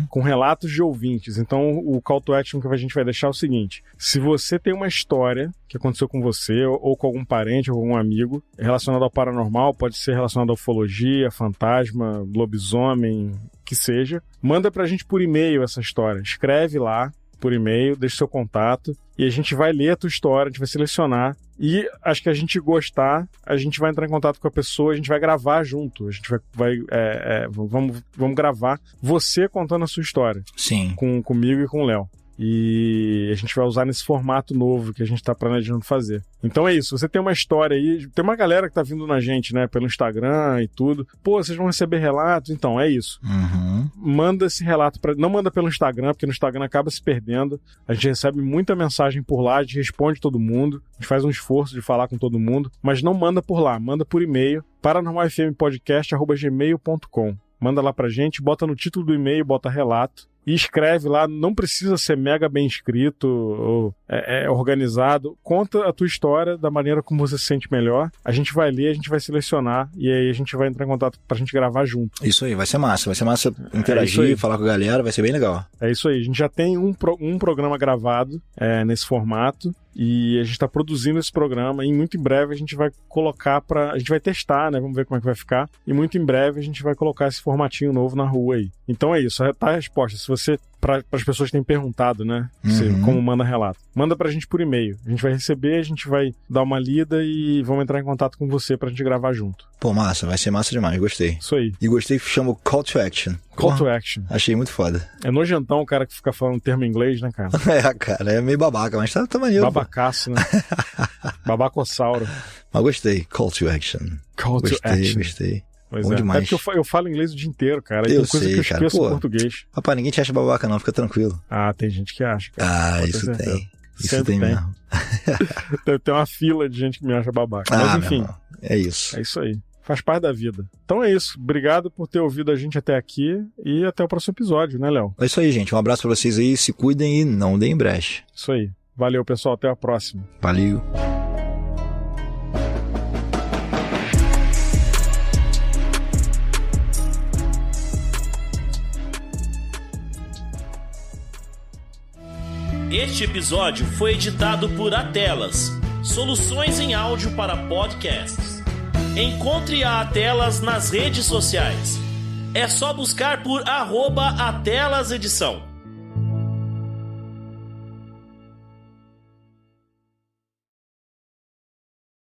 com relatos de ouvintes. Então, o call to action que a gente vai deixar é o seguinte: se você tem uma história que aconteceu com você, ou com algum parente, ou com algum amigo, relacionado ao paranormal, pode ser relacionado à ufologia, fantasma, lobisomem, que seja, manda pra gente por e-mail essa história. Escreve lá por e-mail, deixa seu contato e a gente vai ler a tua história, a gente vai selecionar e acho que a gente gostar, a gente vai entrar em contato com a pessoa, a gente vai gravar junto, a gente vamos gravar você contando a sua história. Sim. Comigo e com o Léo. E a gente vai usar nesse formato novo que a gente tá planejando fazer. Então é isso, você tem uma história aí, tem uma galera que tá vindo na gente, né, pelo Instagram e tudo. Pô, vocês vão receber relatos? Então, é isso. Manda esse relato não manda pelo Instagram, porque no Instagram acaba se perdendo. A gente recebe muita mensagem por lá, a gente responde todo mundo, a gente faz um esforço de falar com todo mundo, mas não manda por lá, manda por e-mail, paranormalfmpodcast@gmail.com. Manda lá pra gente, bota no título do e-mail, bota relato. E escreve lá, não precisa ser mega bem escrito ou organizado. Conta a tua história da maneira como você se sente melhor. A gente vai ler, a gente vai selecionar e aí a gente vai entrar em contato pra gente gravar junto. Isso aí, vai ser massa interagir, falar com a galera, vai ser bem legal. É isso aí, a gente já tem um programa gravado nesse formato. E a gente está produzindo esse programa e muito em breve a gente vai colocar a gente vai testar, né? Vamos ver como é que vai ficar. E muito em breve a gente vai colocar esse formatinho novo na rua aí. Então é isso, tá a resposta. Se você, para as pessoas que têm perguntado, né? Como manda relato. Manda pra gente por e-mail. A gente vai receber, a gente vai dar uma lida e vamos entrar em contato com você pra gente gravar junto. Pô, massa, vai ser massa demais, gostei. Isso aí. E gostei que chama Call to Action. Call to Action. Achei muito foda. É nojentão o cara que fica falando termo em inglês, né, cara? Cara, é meio babaca, mas tá maneiro. Babacaço, né? Babacossauro. Mas gostei. Call to Action. Call to Action. Gostei. Pois bom demais. É porque eu falo inglês o dia inteiro, cara. Eu tem coisa sei, que eu cara. esqueço em português. Rapaz, ninguém te acha babaca não, fica tranquilo. Ah, tem gente que acha, cara. Isso tem. Isso Sempre tem mesmo. Tem uma fila de gente que me acha babaca. Mas enfim. É isso. É isso aí. Faz parte da vida. Então é isso. Obrigado por ter ouvido a gente até aqui e até o próximo episódio, né, Léo? É isso aí, gente. Um abraço pra vocês aí. Se cuidem e não deem brecha. Isso aí. Valeu, pessoal. Até a próxima. Valeu. Este episódio foi editado por Atelas, soluções em áudio para podcasts. Encontre a Atelas nas redes sociais. É só buscar por @AtelasEdição.